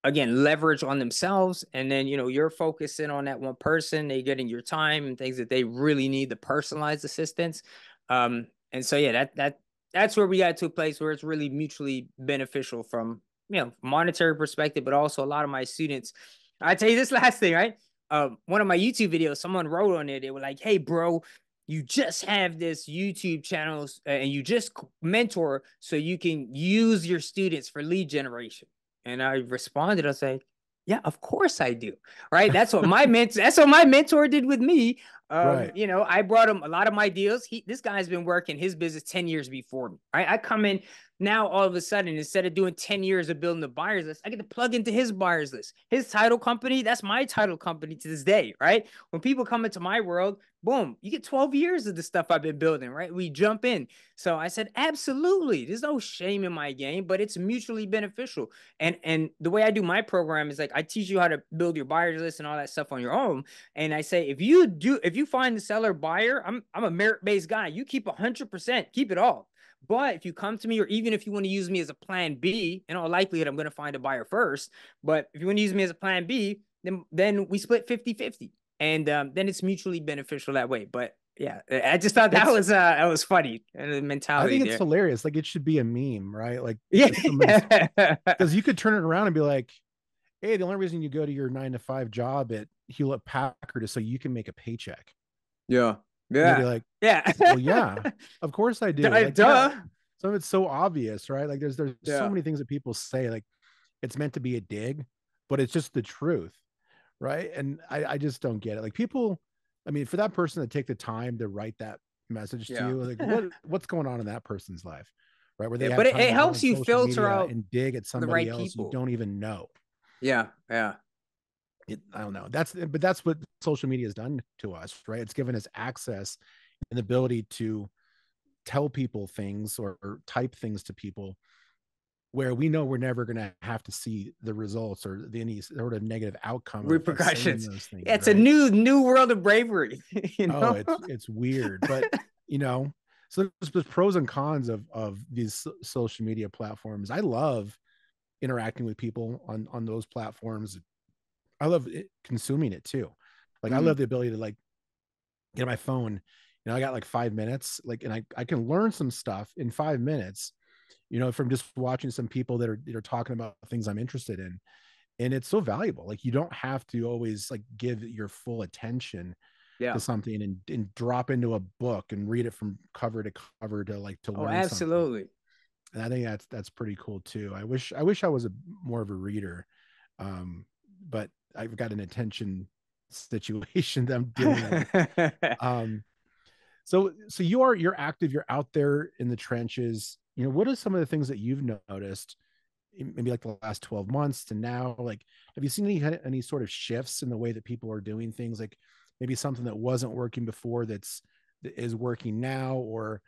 again, leverage on themselves. And then, you're focusing on that one person, they getting your time and things that they really need, the personalized assistance. And so, yeah, that's where we got to a place where it's really mutually beneficial from, monetary perspective, but also a lot of my students. I tell you this last thing, right? one of my YouTube videos, someone wrote on it. They were like, "Hey, bro, you just have this YouTube channel and you just mentor so you can use your students for lead generation." And I responded, I was like, "Yeah, of course I do." Right? That's what my mentor did with me. Right. You know, I brought him a lot of my deals. This guy's been working his business 10 years before me. Right? I come in now, all of a sudden, instead of doing 10 years of building the buyers list, I get to plug into his buyers list. His title company, that's my title company to this day, right? When people come into my world, boom, you get 12 years of the stuff I've been building, right? We jump in. So I said, absolutely. There's no shame in my game, but it's mutually beneficial. And the way I do my program is like, I teach you how to build your buyers list and all that stuff on your own. And I say, if you find the seller buyer, I'm a merit-based guy. You keep 100%, keep it all. But if you come to me, or even if you want to use me as a plan B, in all likelihood, I'm going to find a buyer first. But if you want to use me as a plan B, then we split 50-50. And then it's mutually beneficial that way. But yeah, I just thought that was funny. And the mentality I think it's hilarious. Like, it should be a meme, right? Like, yeah, because you could turn it around and be like, hey, the only reason you go to your 9-to-5 job at Hewlett Packard is so you can make a paycheck. Yeah. Yeah. Be like, yeah. Well, yeah, of course I do. Like, duh. Yeah, some of it's so obvious, right? Like, there's so many things that people say, like it's meant to be a dig, but it's just the truth, right? And I just don't get it. Like, people, I mean, for that person to take the time to write that message to you, like, what's going on in that person's life, right? Where they have but time it to helps you filter out and dig at somebody right else people you don't even know. Yeah. I don't know. But that's what social media has done to us, right? It's given us access and the ability to tell people things or type things to people where we know we're never going to have to see the results or any sort of negative outcome repercussions. Of those things, it's right? A new world of bravery. You know? It's weird, but you know, so there's pros and cons of these social media platforms. I love interacting with people on those platforms. I love consuming it too. Like, I love the ability to, like, get my phone, you know, I got like 5 minutes, like, and I can learn some stuff in 5 minutes, you know, from just watching some people that are talking about things I'm interested in. And it's so valuable. Like, you don't have to always like give your full attention to something and drop into a book and read it from cover to learn absolutely something. And I think that's pretty cool too. I wish I was more of a reader. But I've got an attention situation that I'm dealing with. So you're active, you're out there in the trenches. You know, what are some of the things that you've noticed, maybe like the last 12 months to now? Like, have you seen any sort of shifts in the way that people are doing things? Like, maybe something that wasn't working before that is working now, or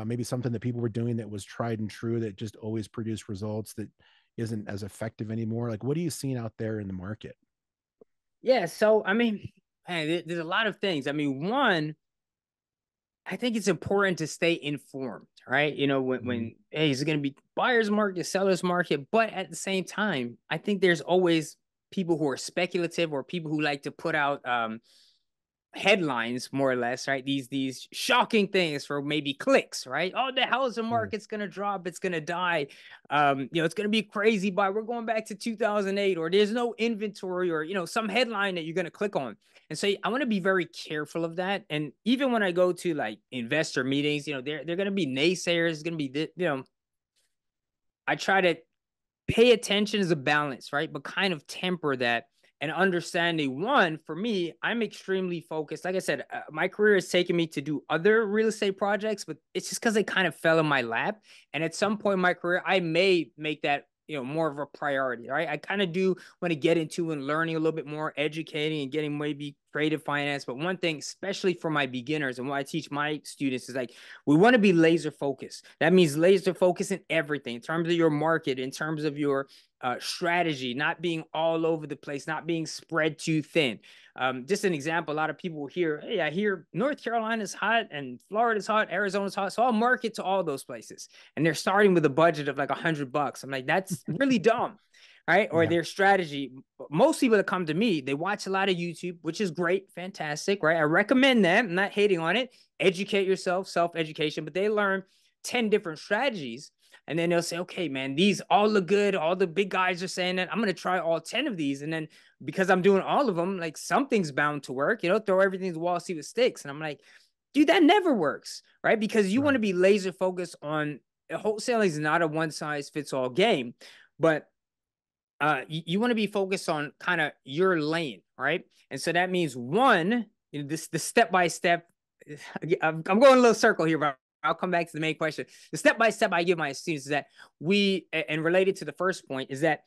maybe something that people were doing that was tried and true that just always produced results that isn't as effective anymore? Like, what are you seeing out there in the market? Yeah. So, I mean, there's a lot of things. I mean, one, I think it's important to stay informed, right? You know, when hey, is it going to be buyer's market, seller's market? But at the same time, I think there's always people who are speculative or people who like to put out headlines, more or less, right? These shocking things for maybe clicks, right? Oh, the housing market's gonna drop, it's gonna die, you know, it's gonna be crazy, but we're going back to 2008, or there's no inventory, or, you know, some headline that you're gonna click on. And so I want to be very careful of that. And even when I go to like investor meetings, you know, they're gonna be naysayers, it's gonna be, you know, I try to pay attention as a balance, right? But kind of temper that. And understanding, one, for me, I'm extremely focused. Like I said, my career has taken me to do other real estate projects, but it's just because they kind of fell in my lap. And at some point in my career, I may make that, you know, more of a priority, right? I kind of do want to get into and learning a little bit more, educating and getting maybe creative finance. But one thing, especially for my beginners and what I teach my students, is like, we want to be laser focused. That means laser focus in everything, in terms of your market, in terms of your strategy, not being all over the place, not being spread too thin. Just an example, a lot of people will hear, hey, I hear North Carolina's hot and Florida's hot, Arizona's hot, so I'll market to all those places. And they're starting with a budget of like $100. I'm like, that's really dumb, right? Or their strategy. Most people that come to me, they watch a lot of YouTube, which is great, fantastic, right? I recommend that. I'm not hating on it. Educate yourself, self-education, but they learn 10 different strategies. And then they'll say, okay, man, these all look good. All the big guys are saying that. I'm going to try all 10 of these. And then because I'm doing all of them, like something's bound to work, throw everything to the wall, see what sticks. And I'm like, dude, that never works, right? Because you want to be laser focused on wholesaling is not a one size fits all game, but you want to be focused on kind of your lane, right? And so that means one, the step-by-step, I'm going a little circle here, but I'll come back to the main question. The step-by-step I give my students is that and related to the first point, is that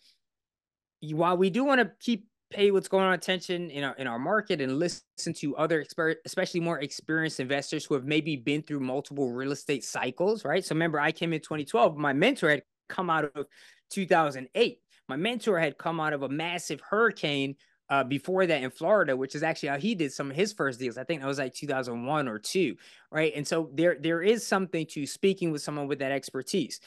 while we do want to pay what's going on attention in our market and listen to other especially more experienced investors who have maybe been through multiple real estate cycles, right? So remember, I came in 2012. My mentor had come out of 2008. My mentor had come out of a massive hurricane before that in Florida, which is actually how he did some of his first deals. I think that was like 2001 or 2, right? And so there is something to speaking with someone with that expertise.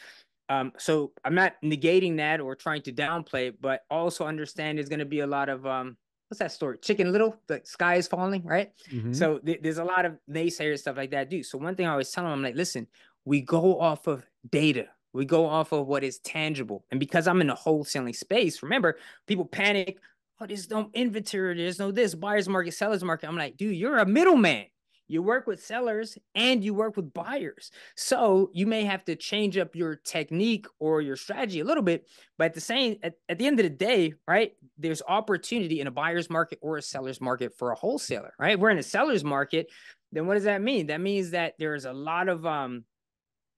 So I'm not negating that or trying to downplay it, but also understand there's going to be a lot of, what's that story? Chicken Little, the sky is falling, right? Mm-hmm. So there's a lot of naysayers, stuff like that, dude. So one thing I always tell them, I'm like, listen, we go off of data. We go off of what is tangible. And because I'm in the wholesaling space, remember, people panic. Oh, there's no inventory. There's no this buyer's market, seller's market. I'm like, dude, you're a middleman. You work with sellers and you work with buyers. So you may have to change up your technique or your strategy a little bit, but at the end of the day, right, there's opportunity in a buyer's market or a seller's market for a wholesaler, right? We're in a seller's market. Then what does that mean? That means that there's a lot of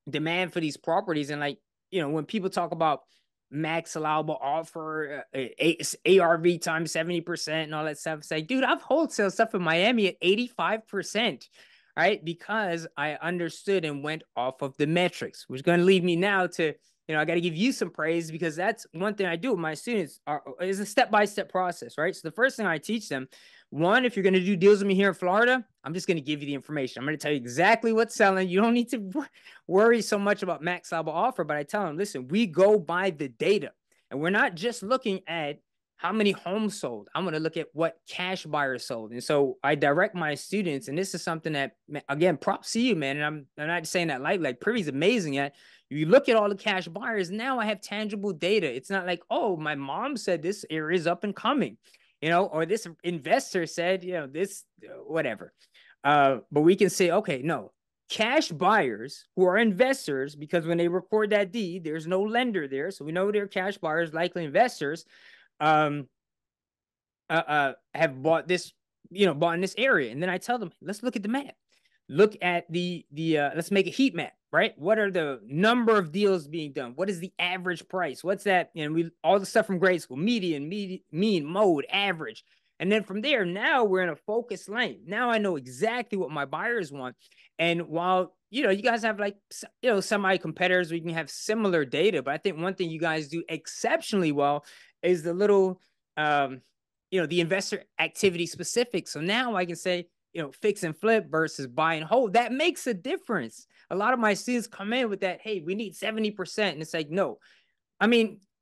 demand for these properties. And like, when people talk about max allowable offer, ARV times 70% and all that stuff, it's like, dude, I've wholesale stuff in Miami at 85%, right? Because I understood and went off of the metrics, which is going to lead me now to, I got to give you some praise, because that's one thing I do with my students is a step-by-step process, right? So the first thing I teach them, one, if you're going to do deals with me here in Florida, I'm just going to give you the information. I'm going to tell you exactly what's selling. You don't need to worry so much about max allowable offer, but I tell them, listen, we go by the data, and we're not just looking at how many homes sold. I'm going to look at what cash buyers sold. And so I direct my students, and this is something that, again, props to you, man. And I'm not saying that like Privy's amazing at. You look at all the cash buyers. Now I have tangible data. It's not like, oh, my mom said this area is up and coming, or this investor said, this, whatever. But we can say, okay, no, cash buyers who are investors, because when they record that deed, there's no lender there. So we know they're cash buyers, likely investors, have bought this, bought in this area. And then I tell them, let's look at the map. Look at let's make a heat map, right? What are the number of deals being done? What is the average price? What's that? All the stuff from grade school, median, mean, mode, average. And then from there, now we're in a focused lane. Now I know exactly what my buyers want. And while, you guys have like, semi-competitors, we can have similar data, but I think one thing you guys do exceptionally well is the little, the investor activity specific. So now I can say, fix and flip versus buy and hold. That makes a difference. A lot of my students come in with that, hey, we need 70%. And it's like, no,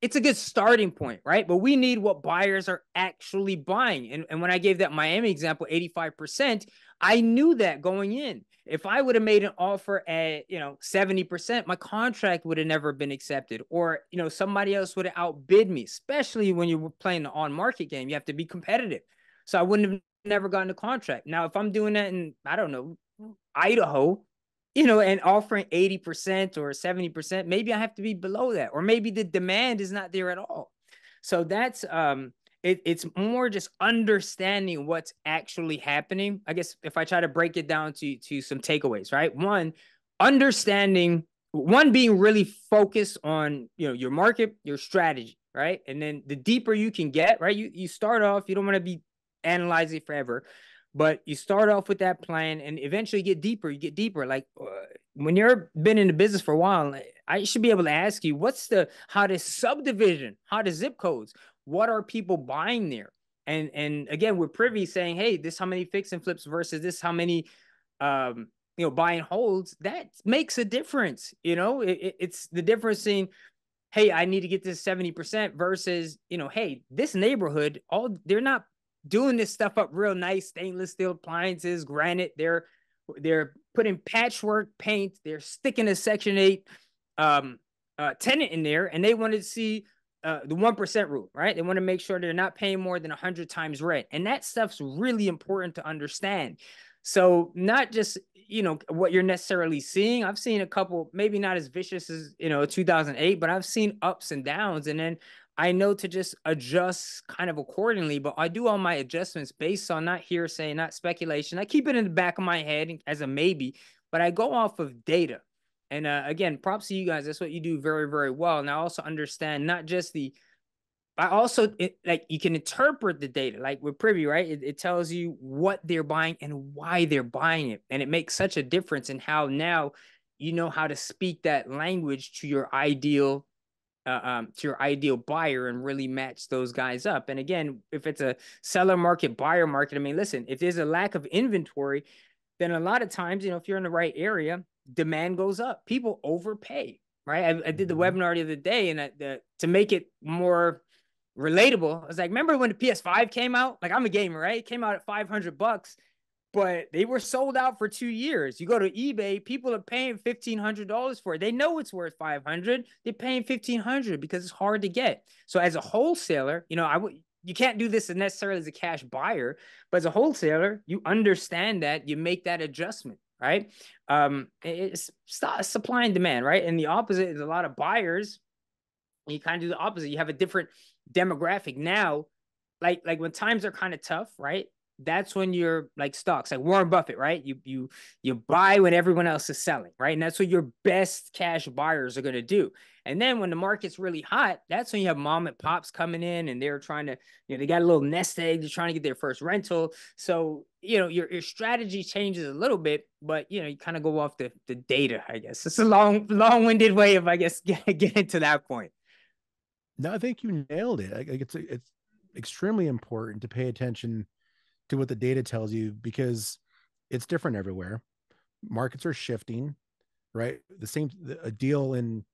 it's a good starting point, right? But we need what buyers are actually buying. And when I gave that Miami example, 85%, I knew that going in. If I would have made an offer at, 70%, my contract would have never been accepted. Or, somebody else would have outbid me, especially when you're playing the on-market game. You have to be competitive. So I wouldn't have never gotten a contract. Now, if I'm doing that in, I don't know, Idaho, and offering 80% or 70%, maybe I have to be below that, or maybe the demand is not there at all. So that's, it's more just understanding what's actually happening. I guess if I try to break it down to some takeaways, right? One, being really focused on, your market, your strategy, right? And then the deeper you can get, right? You start off, you don't want to be analyzing forever, but you start off with that plan and eventually you get deeper. Like when you're been in the business for a while, I should be able to ask you, how does subdivision, how does zip codes, what are people buying there? And again, we're privy saying, hey, this how many fix and flips versus this how many, buy and holds. That makes a difference. It's the difference in, hey, I need to get this 70% versus, hey, this neighborhood, they're not doing this stuff up real nice, stainless steel appliances, granite. They're putting patchwork paint. They're sticking to Section 8 tenant in there, and they wanted to see the 1% rule, right? They want to make sure they're not paying more than 100 times rent. And that stuff's really important to understand. So not just, what you're necessarily seeing. I've seen a couple, maybe not as vicious as, 2008, but I've seen ups and downs. And then I know to just adjust kind of accordingly, but I do all my adjustments based on not hearsay, not speculation. I keep it in the back of my head as a maybe, but I go off of data. And again, props to you guys. That's what you do very, very well. And I also understand not just like you can interpret the data, like with Privy, right? It tells you what they're buying and why they're buying it. And it makes such a difference in how now you know how to speak that language to your ideal buyer and really match those guys up. And again, if it's a seller market, buyer market, I mean, listen, if there's a lack of inventory, then a lot of times, if you're in the right area, demand goes up. People overpay, right? I did the webinar the other day, and to make it more relatable, I was like, remember when the PS5 came out? Like, I'm a gamer, right? It came out at $500, but they were sold out for 2 years. You go to eBay, people are paying $1,500 for it. They know it's worth $500. They're paying $1,500 because it's hard to get. So as a wholesaler, you can't do this necessarily as a cash buyer, but as a wholesaler, you understand that, you make that adjustment, right? It's supply and demand, right? And the opposite is a lot of buyers. You kind of do the opposite. You have a different demographic now. Like when times are kind of tough, right? That's when you're like stocks, like Warren Buffett, right? You buy when everyone else is selling, right? And that's what your best cash buyers are going to do. And then when the market's really hot, that's when you have mom and pops coming in, and they're trying to, they got a little nest egg. They're trying to get their first rental. So, your strategy changes a little bit, but, you kind of go off the data, I guess. It's a long-winded way of, I guess, getting to that point. No, I think you nailed it. It's extremely important to pay attention to what the data tells you, because it's different everywhere. Markets are shifting, right? A deal in,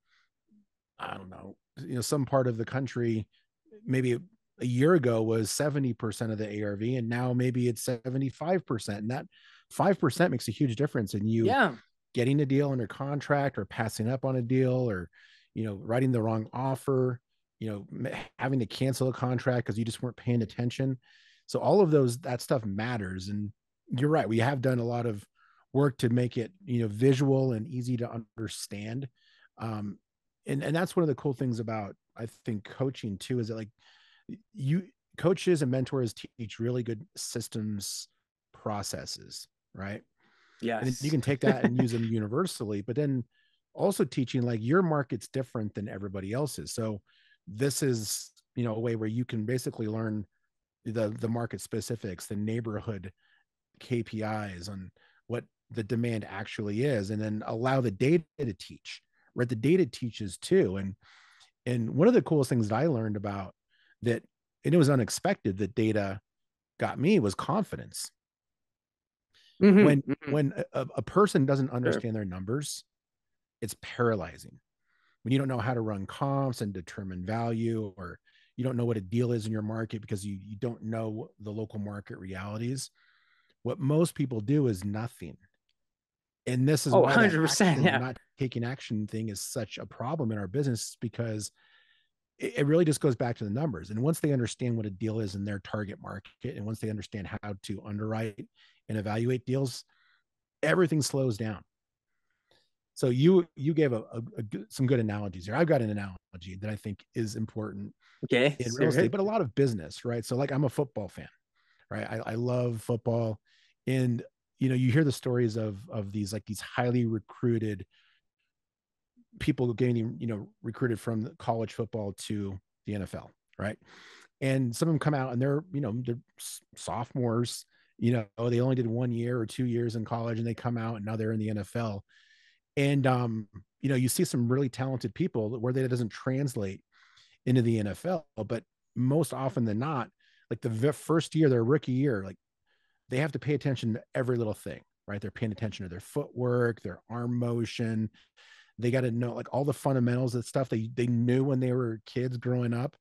I don't know, some part of the country, maybe a year ago was 70% of the ARV, and now maybe it's 75%. And that 5% makes a huge difference in you getting a deal under contract, or passing up on a deal, or, writing the wrong offer, having to cancel a contract because you just weren't paying attention. So all of that stuff matters. And you're right. We have done a lot of work to make it, visual and easy to understand. And that's one of the cool things about, I think, coaching too, is that like coaches and mentors teach really good systems processes, right? Yes. And you can take that and use them universally, but then also teaching like your market's different than everybody else's. So this is, a way where you can basically learn the market specifics, the neighborhood KPIs on what the demand actually is, and then allow the data to teach, right? The data teaches too. And one of the coolest things that I learned about that, and it was unexpected, that data got me, was confidence. When a person doesn't understand their numbers, it's paralyzing. When you don't know how to run comps and determine value, or you don't know what a deal is in your market because you don't know the local market realities, what most people do is nothing. And this is why 100%, not taking action thing is such a problem in our business, because it really just goes back to the numbers. And once they understand what a deal is in their target market, and once they understand how to underwrite and evaluate deals, everything slows down. So you gave some good analogies here. I've got an analogy that I think is important in real estate, but a lot of business, right? So like, I'm a football fan, right? I love football. And, you hear the stories of these highly recruited people getting, recruited from college football to the NFL, right? And some of them come out and they're sophomores, they only did 1 year or 2 years in college, and they come out and now they're in the NFL. And, you see some really talented people where that doesn't translate into the NFL, but most often than not, like the first year, their rookie year, like they have to pay attention to every little thing, right? They're paying attention to their footwork, their arm motion. They got to know like all the fundamentals of stuff they knew when they were kids growing up.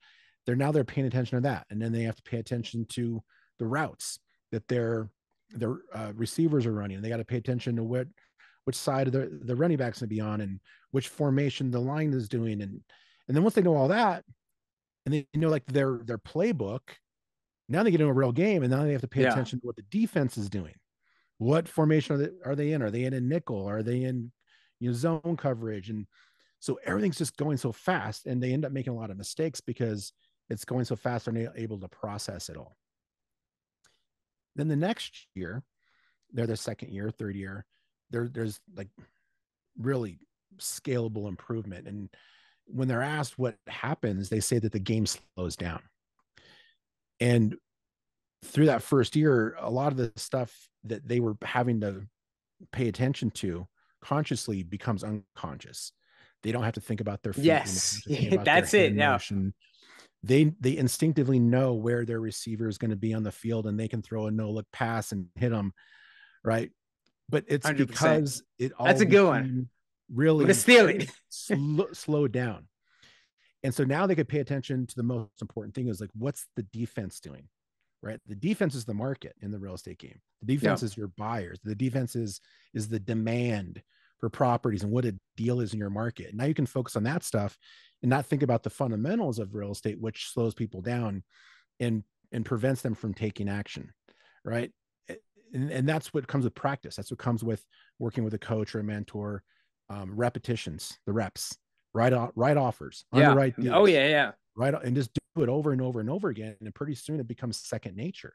They're paying attention to that. And then they have to pay attention to the routes that their receivers are running. They got to pay attention to which side of the running back's going to be on, and which formation the line is doing. And then once they know all that, and they know like their playbook, now they get into a real game, and now they have to pay attention to what the defense is doing. What formation are they in? Are they in a nickel? Are they in, zone coverage? And so everything's just going so fast, and they end up making a lot of mistakes because it's going so fast. They're not able to process it all. Then the next year, they're their second year, third year, there's like really scalable improvement. And when they're asked what happens, they say that the game slows down. And through that first year, a lot of the stuff that they were having to pay attention to consciously becomes unconscious. They don't have to think about their feet. Yes, that's it. Yeah. They instinctively know where their receiver is going to be on the field, and they can throw a no-look pass and hit them, right? But it's 100%. Because it all that's a good one. Really steal it. slow down. And so now they could pay attention to the most important thing is like, what's the defense doing, right? The defense is the market in the real estate game. The defense is your buyers. The defense is the demand for properties and what a deal is in your market. Now you can focus on that stuff and not think about the fundamentals of real estate, which slows people down and prevents them from taking action, right? And that's what comes with practice. That's what comes with working with a coach or a mentor. Repetitions, the reps, write offers, underwrite deals. Oh yeah. Right. And just do it over and over and over again. And pretty soon it becomes second nature.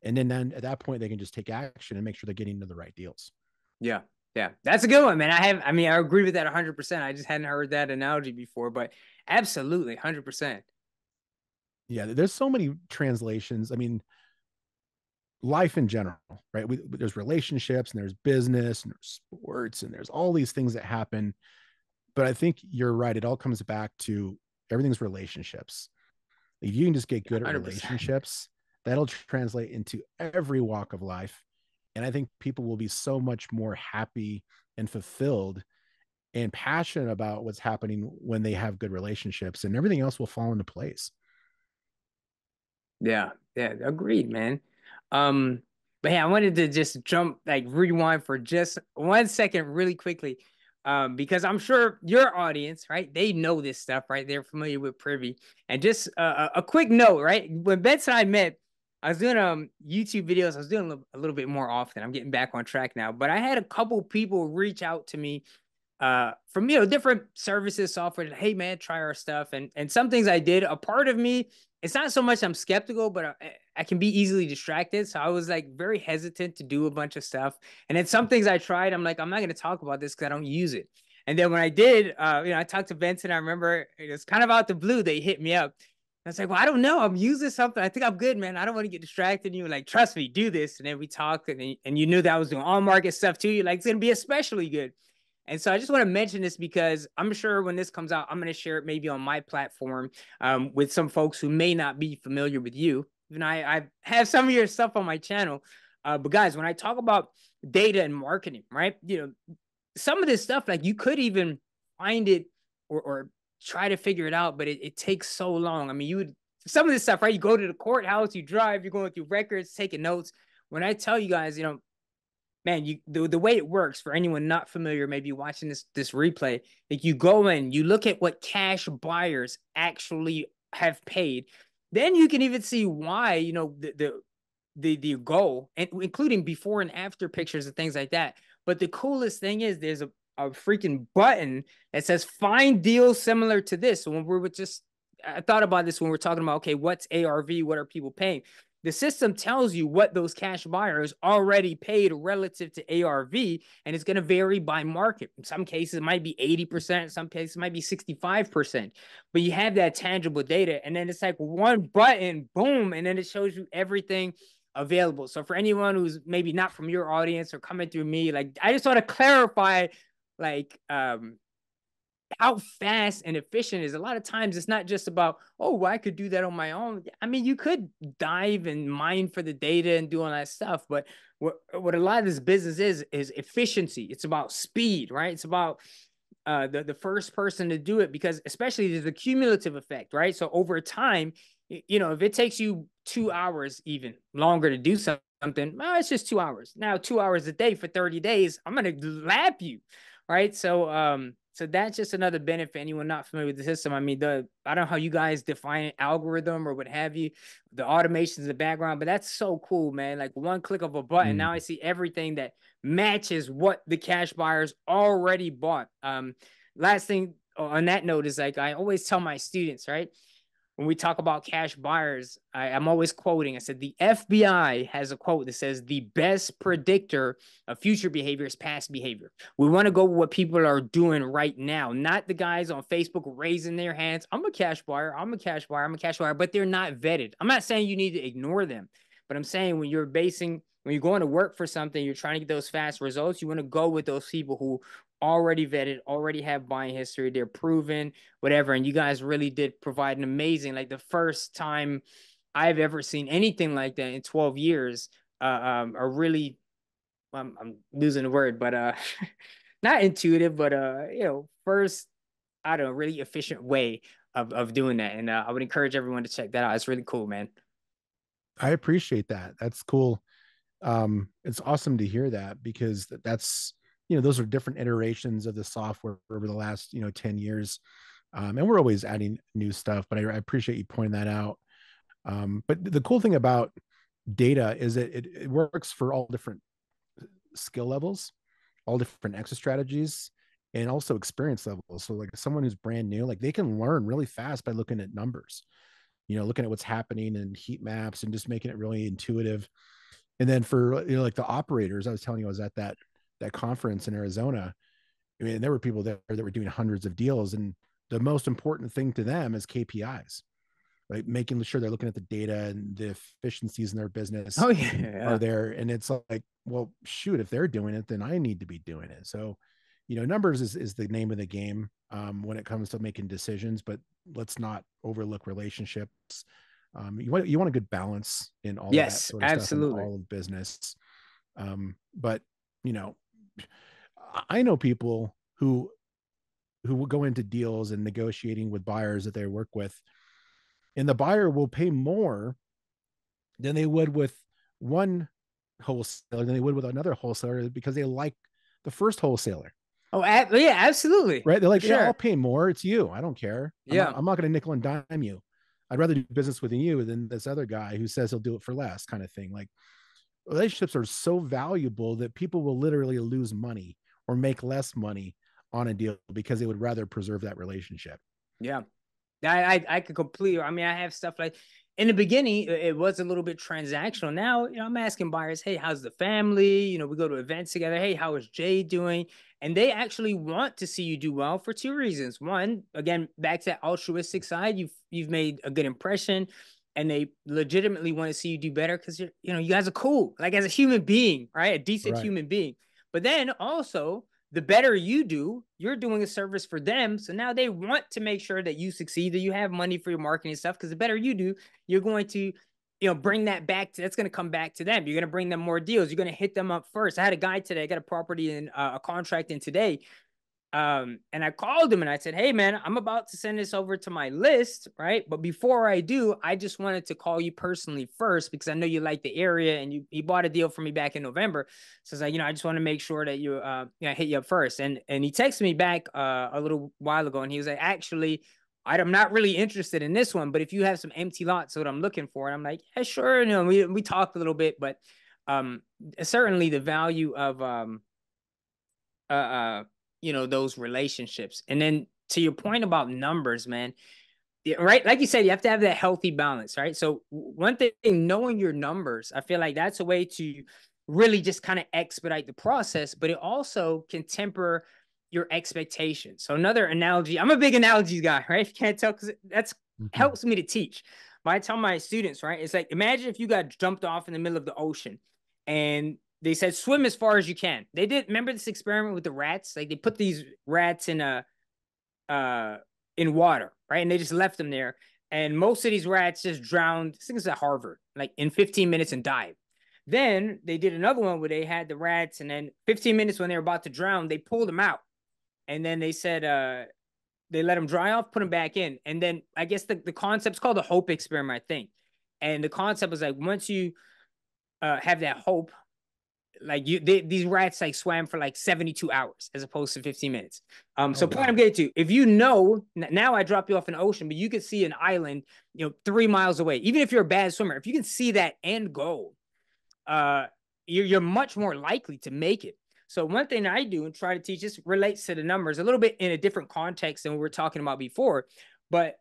And then at that point, they can just take action and make sure they're getting into the right deals. Yeah. Yeah. That's a good one, man. I agree with that 100%. I just hadn't heard that analogy before, but absolutely 100%. Yeah. There's so many translations. I mean, life in general, right? There's relationships and there's business and there's sports and there's all these things that happen. But I think you're right. It all comes back to everything's relationships. If you can just get good at 100%. Relationships, that'll translate into every walk of life. And I think people will be so much more happy and fulfilled and passionate about what's happening when they have good relationships, and everything else will fall into place. Yeah. Agreed, man. But hey, I wanted to just rewind for just 1 second really quickly. Because I'm sure your audience, right? They know this stuff, right? They're familiar with Privy. And just a quick note, right? When Bets and I met, I was doing YouTube videos. I was doing a little bit more often. I'm getting back on track now. But I had a couple people reach out to me from different services, software. Hey man, try our stuff. And some things I did. A part of me, it's not so much I'm skeptical, but I can be easily distracted. So I was like very hesitant to do a bunch of stuff. And then some things I tried, I'm like, I'm not going to talk about this because I don't use it. And then when I did, I talked to Benson. I remember it was kind of out the blue. They hit me up. I was like, well, I don't know. I'm using something. I think I'm good, man. I don't want to get distracted. And you were like, trust me, do this. And then we talked, and you knew that I was doing all market stuff too. You're like, it's going to be especially good. And so I just want to mention this because I'm sure when this comes out, I'm going to share it maybe on my platform with some folks who may not be familiar with you. Even I have some of your stuff on my channel. But guys, when I talk about data and marketing, right? Some of this stuff, like you could even find it or try to figure it out, but it takes so long. I mean, some of this stuff, right? You go to the courthouse, you drive, you're going through records, taking notes. When I tell you guys, man, the way it works for anyone not familiar, maybe watching this replay, like you go in, you look at what cash buyers actually have paid. Then you can even see why, the goal, and including before and after pictures and things like that. But the coolest thing is there's a freaking button that says find deals similar to this. So when I thought about this when we're talking about, okay, what's ARV? What are people paying? The system tells you what those cash buyers already paid relative to ARV, and it's going to vary by market. In some cases, it might be 80%. In some cases, it might be 65%. But you have that tangible data, and then it's like one button, boom, and then it shows you everything available. So for anyone who's maybe not from your audience or coming through me, like I just want to clarify, like how fast and efficient it is. A lot of times it's not just about, oh, well, I could do that on my own. I mean, you could dive and mine for the data and do all that stuff. But what a lot of this business is efficiency. It's about speed, right? It's about the first person to do it, because especially there's a cumulative effect, right? So over time, if it takes you 2 hours, even longer to do something, something, oh, it's just 2 hours. Now 2 hours a day for 30 days, I'm going to lap you. Right. So that's just another benefit. Anyone not familiar with the system. I mean, I don't know how you guys define an algorithm or what have you, the automations in the background, but that's so cool, man. Like one click of a button. Now I see everything that matches what the cash buyers already bought. Last thing on that note is like, I always tell my students, right, when we talk about cash buyers, I'm always quoting. I said, the FBI has a quote that says, the best predictor of future behavior is past behavior. We want to go with what people are doing right now, not the guys on Facebook raising their hands. I'm a cash buyer. I'm a cash buyer. I'm a cash buyer, but they're not vetted. I'm not saying you need to ignore them, but I'm saying when you're going to work for something, you're trying to get those fast results, you want to go with those people who already vetted, already have buying history, they're proven, whatever. And you guys really did provide an amazing, like the first time I've ever seen anything like that in 12 years, a really, I'm losing the word, but not intuitive, but first, I don't know, really efficient way of doing that. And I would encourage everyone to check that out. It's really cool, man. I appreciate that. That's cool. It's awesome to hear that, because that's, those are different iterations of the software over the last, 10 years. And we're always adding new stuff, but I appreciate you pointing that out. But the cool thing about data is that it works for all different skill levels, all different exit strategies, and also experience levels. So like someone who's brand new, like they can learn really fast by looking at numbers, looking at what's happening in heat maps and just making it really intuitive. And then for, like the operators, I was telling you, I was at that conference in Arizona. I mean, there were people there that were doing hundreds of deals, and the most important thing to them is KPIs, right? Making sure they're looking at the data and the efficiencies in their business are there. And it's like, well, shoot, if they're doing it, then I need to be doing it. So, numbers is the name of the game when it comes to making decisions, but let's not overlook relationships. You want a good balance in all of that sort of absolutely. stuff in all of business. But I know people who will go into deals and negotiating with buyers that they work with, and the buyer will pay more than they would with one wholesaler than they would with another wholesaler, because they like the first wholesaler. Oh, yeah, absolutely. Right. They're like, sure. Yeah, I'll pay more. It's you. I don't care. Yeah. I'm not going to nickel and dime you. I'd rather do business with you than this other guy who says he'll do it for less, kind of thing. Like, relationships are so valuable that people will literally lose money or make less money on a deal because they would rather preserve that relationship. Yeah. I could completely, I mean, I have stuff like, in the beginning, it was a little bit transactional. Now, I'm asking buyers, hey, how's the family? We go to events together. Hey, how is Jay doing? And they actually want to see you do well for two reasons. One, again, back to that altruistic side, you've made a good impression, and they legitimately want to see you do better because you guys are cool, like as a human being, right? A decent human being. But then also, the better you do, you're doing a service for them. So now they want to make sure that you succeed, that you have money for your marketing stuff, because the better you do, you're going to, bring that back. That's going to come back to them. You're going to bring them more deals. You're going to hit them up first. I had a guy today, I got a property in a contract in today. And I called him and I said, hey, man, I'm about to send this over to my list, right? But before I do, I just wanted to call you personally first because I know you like the area and you bought a deal for me back in November. So it's like, I just want to make sure that you, hit you up first. And he texted me back a little while ago and he was like, actually, I'm not really interested in this one, but if you have some empty lots, that's what I'm looking for. And I'm like, yeah, sure. We talked a little bit, but certainly the value of those relationships. And then to your point about numbers, man, right? Like you said, you have to have that healthy balance, right? So one thing, knowing your numbers, I feel like that's a way to really just kind of expedite the process, but it also can temper your expectations. So another analogy, I'm a big analogies guy, right? If you can't tell, because that's helps me to teach. But I tell my students, right? It's like, imagine if you got jumped off in the middle of the ocean and they said, swim as far as you can. They did, remember this experiment with the rats? Like they put these rats in water, right? And they just left them there. And most of these rats just drowned, I think it's at Harvard, like in 15 minutes and died. Then they did another one where they had the rats, and then 15 minutes when they were about to drown, they pulled them out. And then they said, they let them dry off, put them back in. And then I guess the concept's called the hope experiment, I think. And the concept was like, once you have that hope. Like these rats like swam for like 72 hours as opposed to 15 minutes. So point I'm getting to, if you know, now I drop you off in the ocean, but you can see an island, 3 miles away. Even if you're a bad swimmer, if you can see that end goal, you're much more likely to make it. So one thing I do and try to teach, this relates to the numbers a little bit in a different context than we were talking about before. But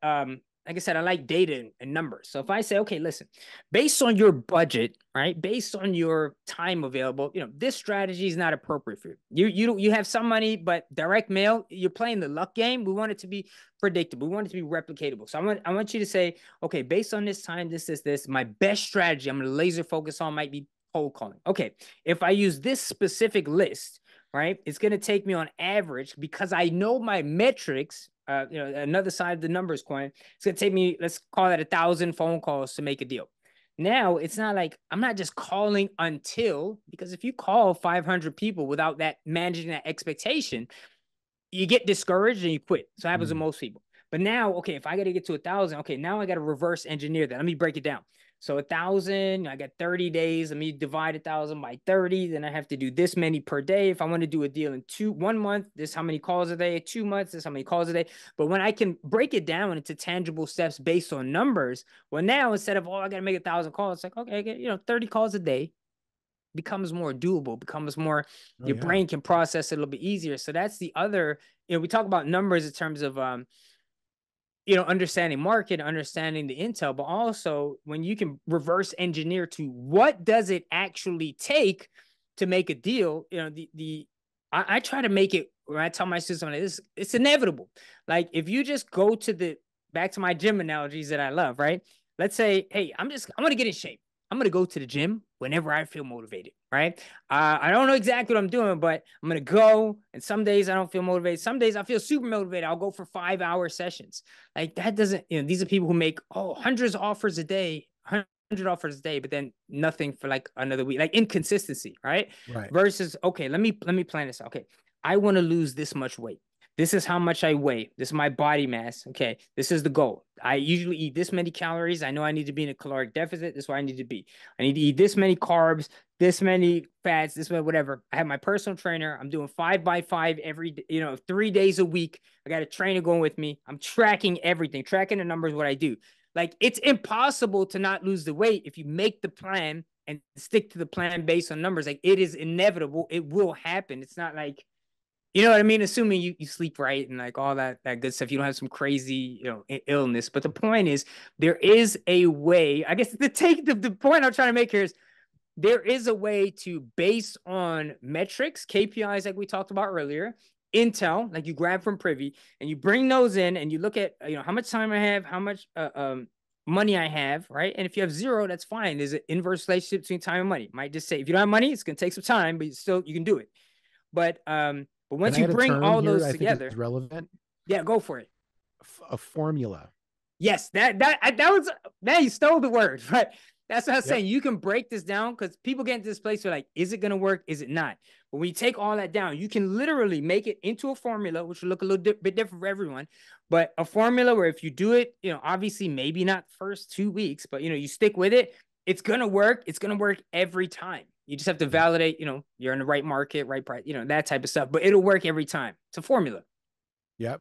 like I said, I like data and numbers. So if I say, okay, listen, based on your budget, right, based on your time available, this strategy is not appropriate for you. You have some money, but direct mail, you're playing the luck game. We want it to be predictable. We want it to be replicatable. So I want you to say, okay, based on this time, this, my best strategy I'm going to laser focus on might be cold calling. Okay, if I use this specific list, right, it's going to take me on average, because I know my metrics, another side of the numbers coin, it's going to take me, let's call it 1,000 phone calls to make a deal. Now, it's not like I'm not just calling until, because if you call 500 people without that managing that expectation, you get discouraged and you quit. So it happens to most people. But now, okay, if I got to get to 1,000, okay, now I got to reverse engineer that. Let me break it down. So 1,000, I got 30 days. Let me divide 1,000 by 30. Then I have to do this many per day. If I want to do a deal in 1 month, this is how many calls a day. 2 months, this is how many calls a day. But when I can break it down into tangible steps based on numbers, well, now instead of, I got to make 1,000 calls, it's like, okay, I get, 30 calls a day becomes more doable, becomes more, your brain can process it a little bit easier. So that's the other, we talk about numbers in terms of, understanding market, understanding the intel, but also when you can reverse engineer to what does it actually take to make a deal, I try to make it, when I tell my students, it's inevitable. Like if you just go to back to my gym analogies that I love, right? Let's say, hey, I want to get in shape. I'm going to go to the gym whenever I feel motivated, right? I don't know exactly what I'm doing, but I'm going to go. And some days I don't feel motivated. Some days I feel super motivated. I'll go for 5-hour sessions. Like that doesn't, these are people who make, hundreds of offers a day, 100 offers a day, but then nothing for like another week, like inconsistency, right? Versus, okay, let me plan this out. Okay, I want to lose this much weight. This is how much I weigh. This is my body mass. Okay, this is the goal. I usually eat this many calories. I know I need to be in a caloric deficit. This is where I need to be. I need to eat this many carbs, this many fats, this many whatever. I have my personal trainer. I'm doing 5x5 every, 3 days a week. I got a trainer going with me. I'm tracking everything, tracking the numbers, what I do. Like it's impossible to not lose the weight if you make the plan and stick to the plan based on numbers. Like it is inevitable. It will happen. It's not like, you know what I mean? Assuming you sleep right and like all that good stuff, you don't have some crazy, illness. But the point is, there is a way, I guess the point I'm trying to make here is there is a way to, based on metrics, KPIs, like we talked about earlier, intel, like you grab from Privy and you bring those in and you look at, how much time I have, how much money I have, right? And if you have zero, that's fine. There's an inverse relationship between time and money. Might just say, if you don't have money, it's going to take some time, but you can do it. But once you bring all those together, is relevant. Yeah, go for it. A formula. Yes, that was, man, you stole the word, but that's what I'm saying. You can break this down because people get into this place where like, is it going to work? Is it not? But when you take all that down, you can literally make it into a formula, which will look a little bit different for everyone. But a formula where if you do it, obviously maybe not first 2 weeks, but you stick with it, it's going to work. It's going to work every time. You just have to validate, you're in the right market, right price, that type of stuff, but it'll work every time. It's a formula. Yep.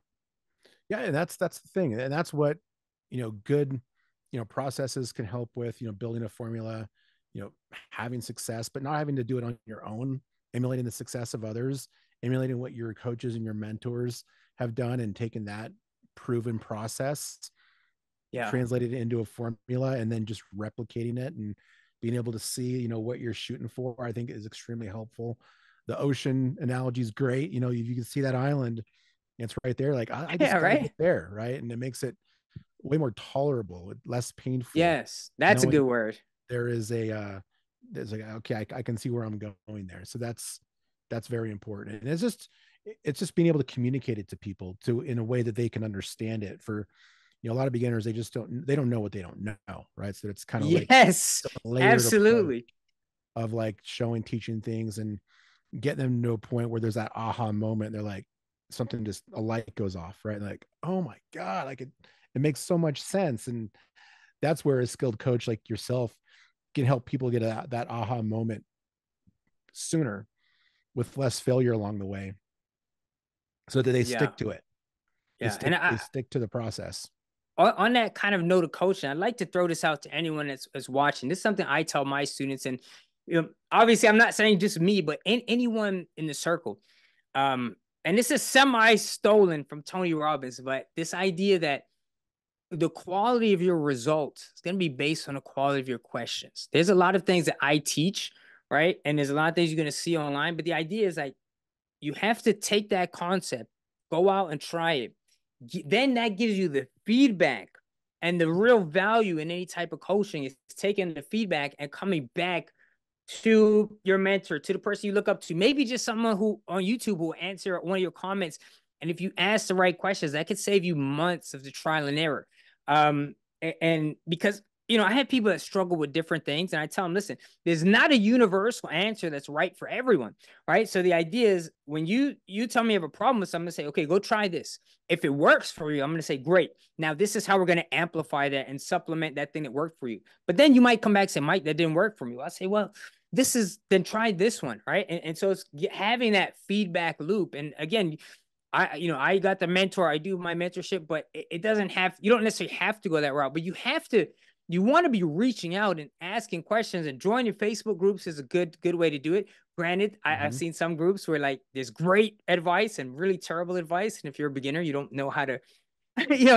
Yeah. And that's the thing. And that's what, good, processes can help with, building a formula, having success, but not having to do it on your own, emulating the success of others, emulating what your coaches and your mentors have done and taking that proven process, translated it into a formula and then just replicating it and being able to see, what you're shooting for, I think is extremely helpful. The ocean analogy is great. You can see that island, it's right there. Like I just gotta get there. Right. And it makes it way more tolerable, less painful. Yes. That's a good word. There's okay, I can see where I'm going there. So that's very important. And it's just being able to communicate it to people in a way that they can understand it. For a lot of beginners, they don't know what they don't know, right? So it's kind of like absolutely of like teaching things and getting them to a point where there's that aha moment. They're like, a light goes off, right? Like, oh my God, it makes so much sense. And that's where a skilled coach like yourself can help people get that aha moment sooner with less failure along the way, so that they stick to it. Yeah. They stick to the process. On that kind of note of coaching, I'd like to throw this out to anyone that's watching. This is something I tell my students, and obviously I'm not saying just me, but anyone in the circle. And this is semi-stolen from Tony Robbins, but this idea that the quality of your results is going to be based on the quality of your questions. There's a lot of things that I teach, right? And there's a lot of things you're going to see online, but the idea is like, you have to take that concept, go out and try it. Then that gives you the feedback, and the real value in any type of coaching is taking the feedback and coming back to your mentor, to the person you look up to, maybe just someone who on YouTube will answer one of your comments. And if you ask the right questions, that could save you months of the trial and error. And because, I have people that struggle with different things, and I tell them, listen, there's not a universal answer that's right for everyone, right? So the idea is, when you tell me you have a problem with something, I'm going to say, okay, go try this. If it works for you, I'm going to say, great. Now this is how we're going to amplify that and supplement that thing that worked for you. But then you might come back and say, Mike, that didn't work for me. Well, I say, well, then try this one, right? And so it's having that feedback loop. And again, I got the mentor, I do my mentorship, but it doesn't have, you don't necessarily have to go that route, but you want to be reaching out and asking questions, and join your Facebook groups is a good way to do it. Granted, I've seen some groups where like there's great advice and really terrible advice. And if you're a beginner, you don't know how to,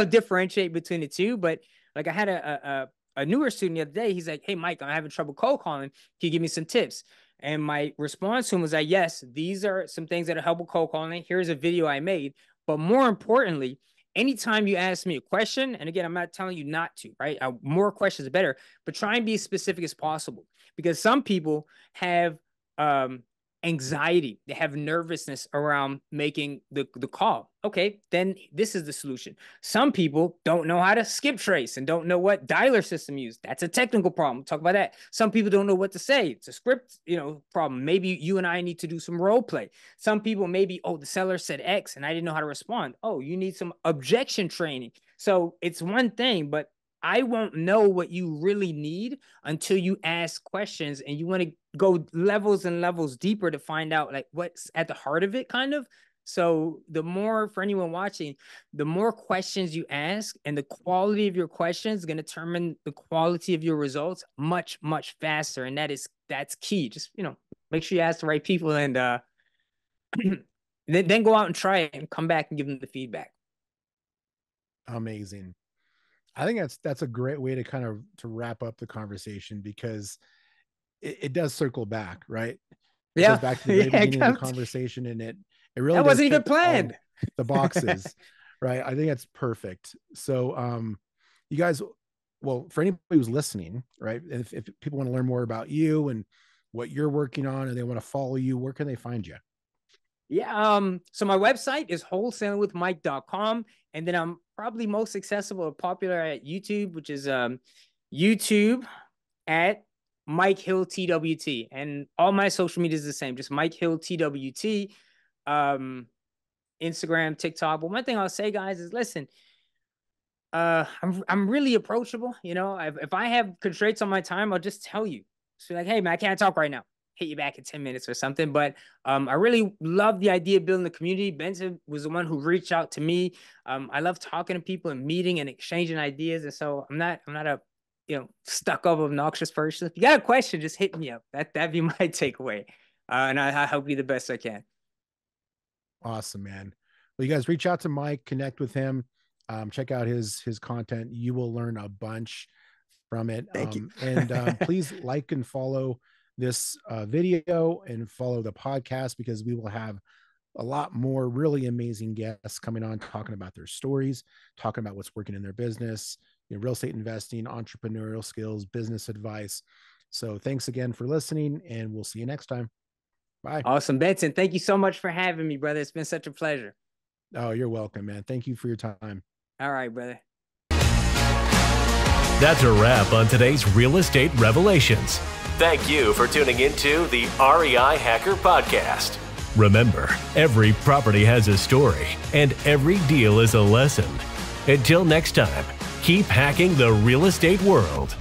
differentiate between the two. But like I had a newer student the other day, he's like, hey, Mike, I'm having trouble cold calling. Can you give me some tips? And my response to him was like, yes, these are some things that are helpful cold calling. Here's a video I made. But more importantly, anytime you ask me a question, and again, I'm not telling you not to, right? More questions are better, but try and be as specific as possible, because some people have anxiety. They have nervousness around making the call. Okay, then this is the solution. Some people don't know how to skip trace and don't know what dialer system use. That's a technical problem. We'll talk about that. Some people don't know what to say. It's a script, problem. Maybe you and I need to do some role play. Some people maybe, the seller said X and I didn't know how to respond. Oh, you need some objection training. So it's one thing, but I won't know what you really need until you ask questions, and you want to go levels and levels deeper to find out like what's at the heart of it, kind of. So the more, for anyone watching, the more questions you ask and the quality of your questions is going to determine the quality of your results much, much faster. And that's key. Just, make sure you ask the right people, and then go out and try it and come back and give them the feedback. Amazing. I think that's a great way to to wrap up the conversation, because it does circle back, right? It goes back to the very beginning of the conversation, and it really that wasn't even planned. The boxes, right? I think that's perfect. So, you guys, well, for anybody who's listening, right? If people want to learn more about you and what you're working on, and they want to follow you, where can they find you? Yeah. So my website is wholesalingwithmike.com. And then I'm probably most accessible or popular at YouTube, which is YouTube at Mike Hill TWT. And all my social media is the same, just Mike Hill TWT, Instagram, TikTok. But one thing I'll say, guys, is listen, I'm really approachable. If I have constraints on my time, I'll just tell you. So like, hey man, I can't talk right now. Hit you back in 10 minutes or something. But I really love the idea of building the community. Benson was the one who reached out to me. I love talking to people and meeting and exchanging ideas. And so I'm not a stuck up, obnoxious person. If you got a question, just hit me up. That'd be my takeaway. And I help you the best I can. Awesome, man. Well, you guys reach out to Mike, connect with him, check out his content. You will learn a bunch from it. Thank you. And please like and follow this video and follow the podcast, because we will have a lot more really amazing guests coming on, talking about their stories, talking about what's working in their business, real estate investing, entrepreneurial skills, business advice. So thanks again for listening, and we'll see you next time. Bye. Awesome. Benson, thank you so much for having me, brother. It's been such a pleasure. Oh, you're welcome, man. Thank you for your time. All right, brother. That's a wrap on today's Real Estate Revelations. Thank you for tuning into the REI Hacker Podcast. Remember, every property has a story, and every deal is a lesson. Until next time, keep hacking the real estate world.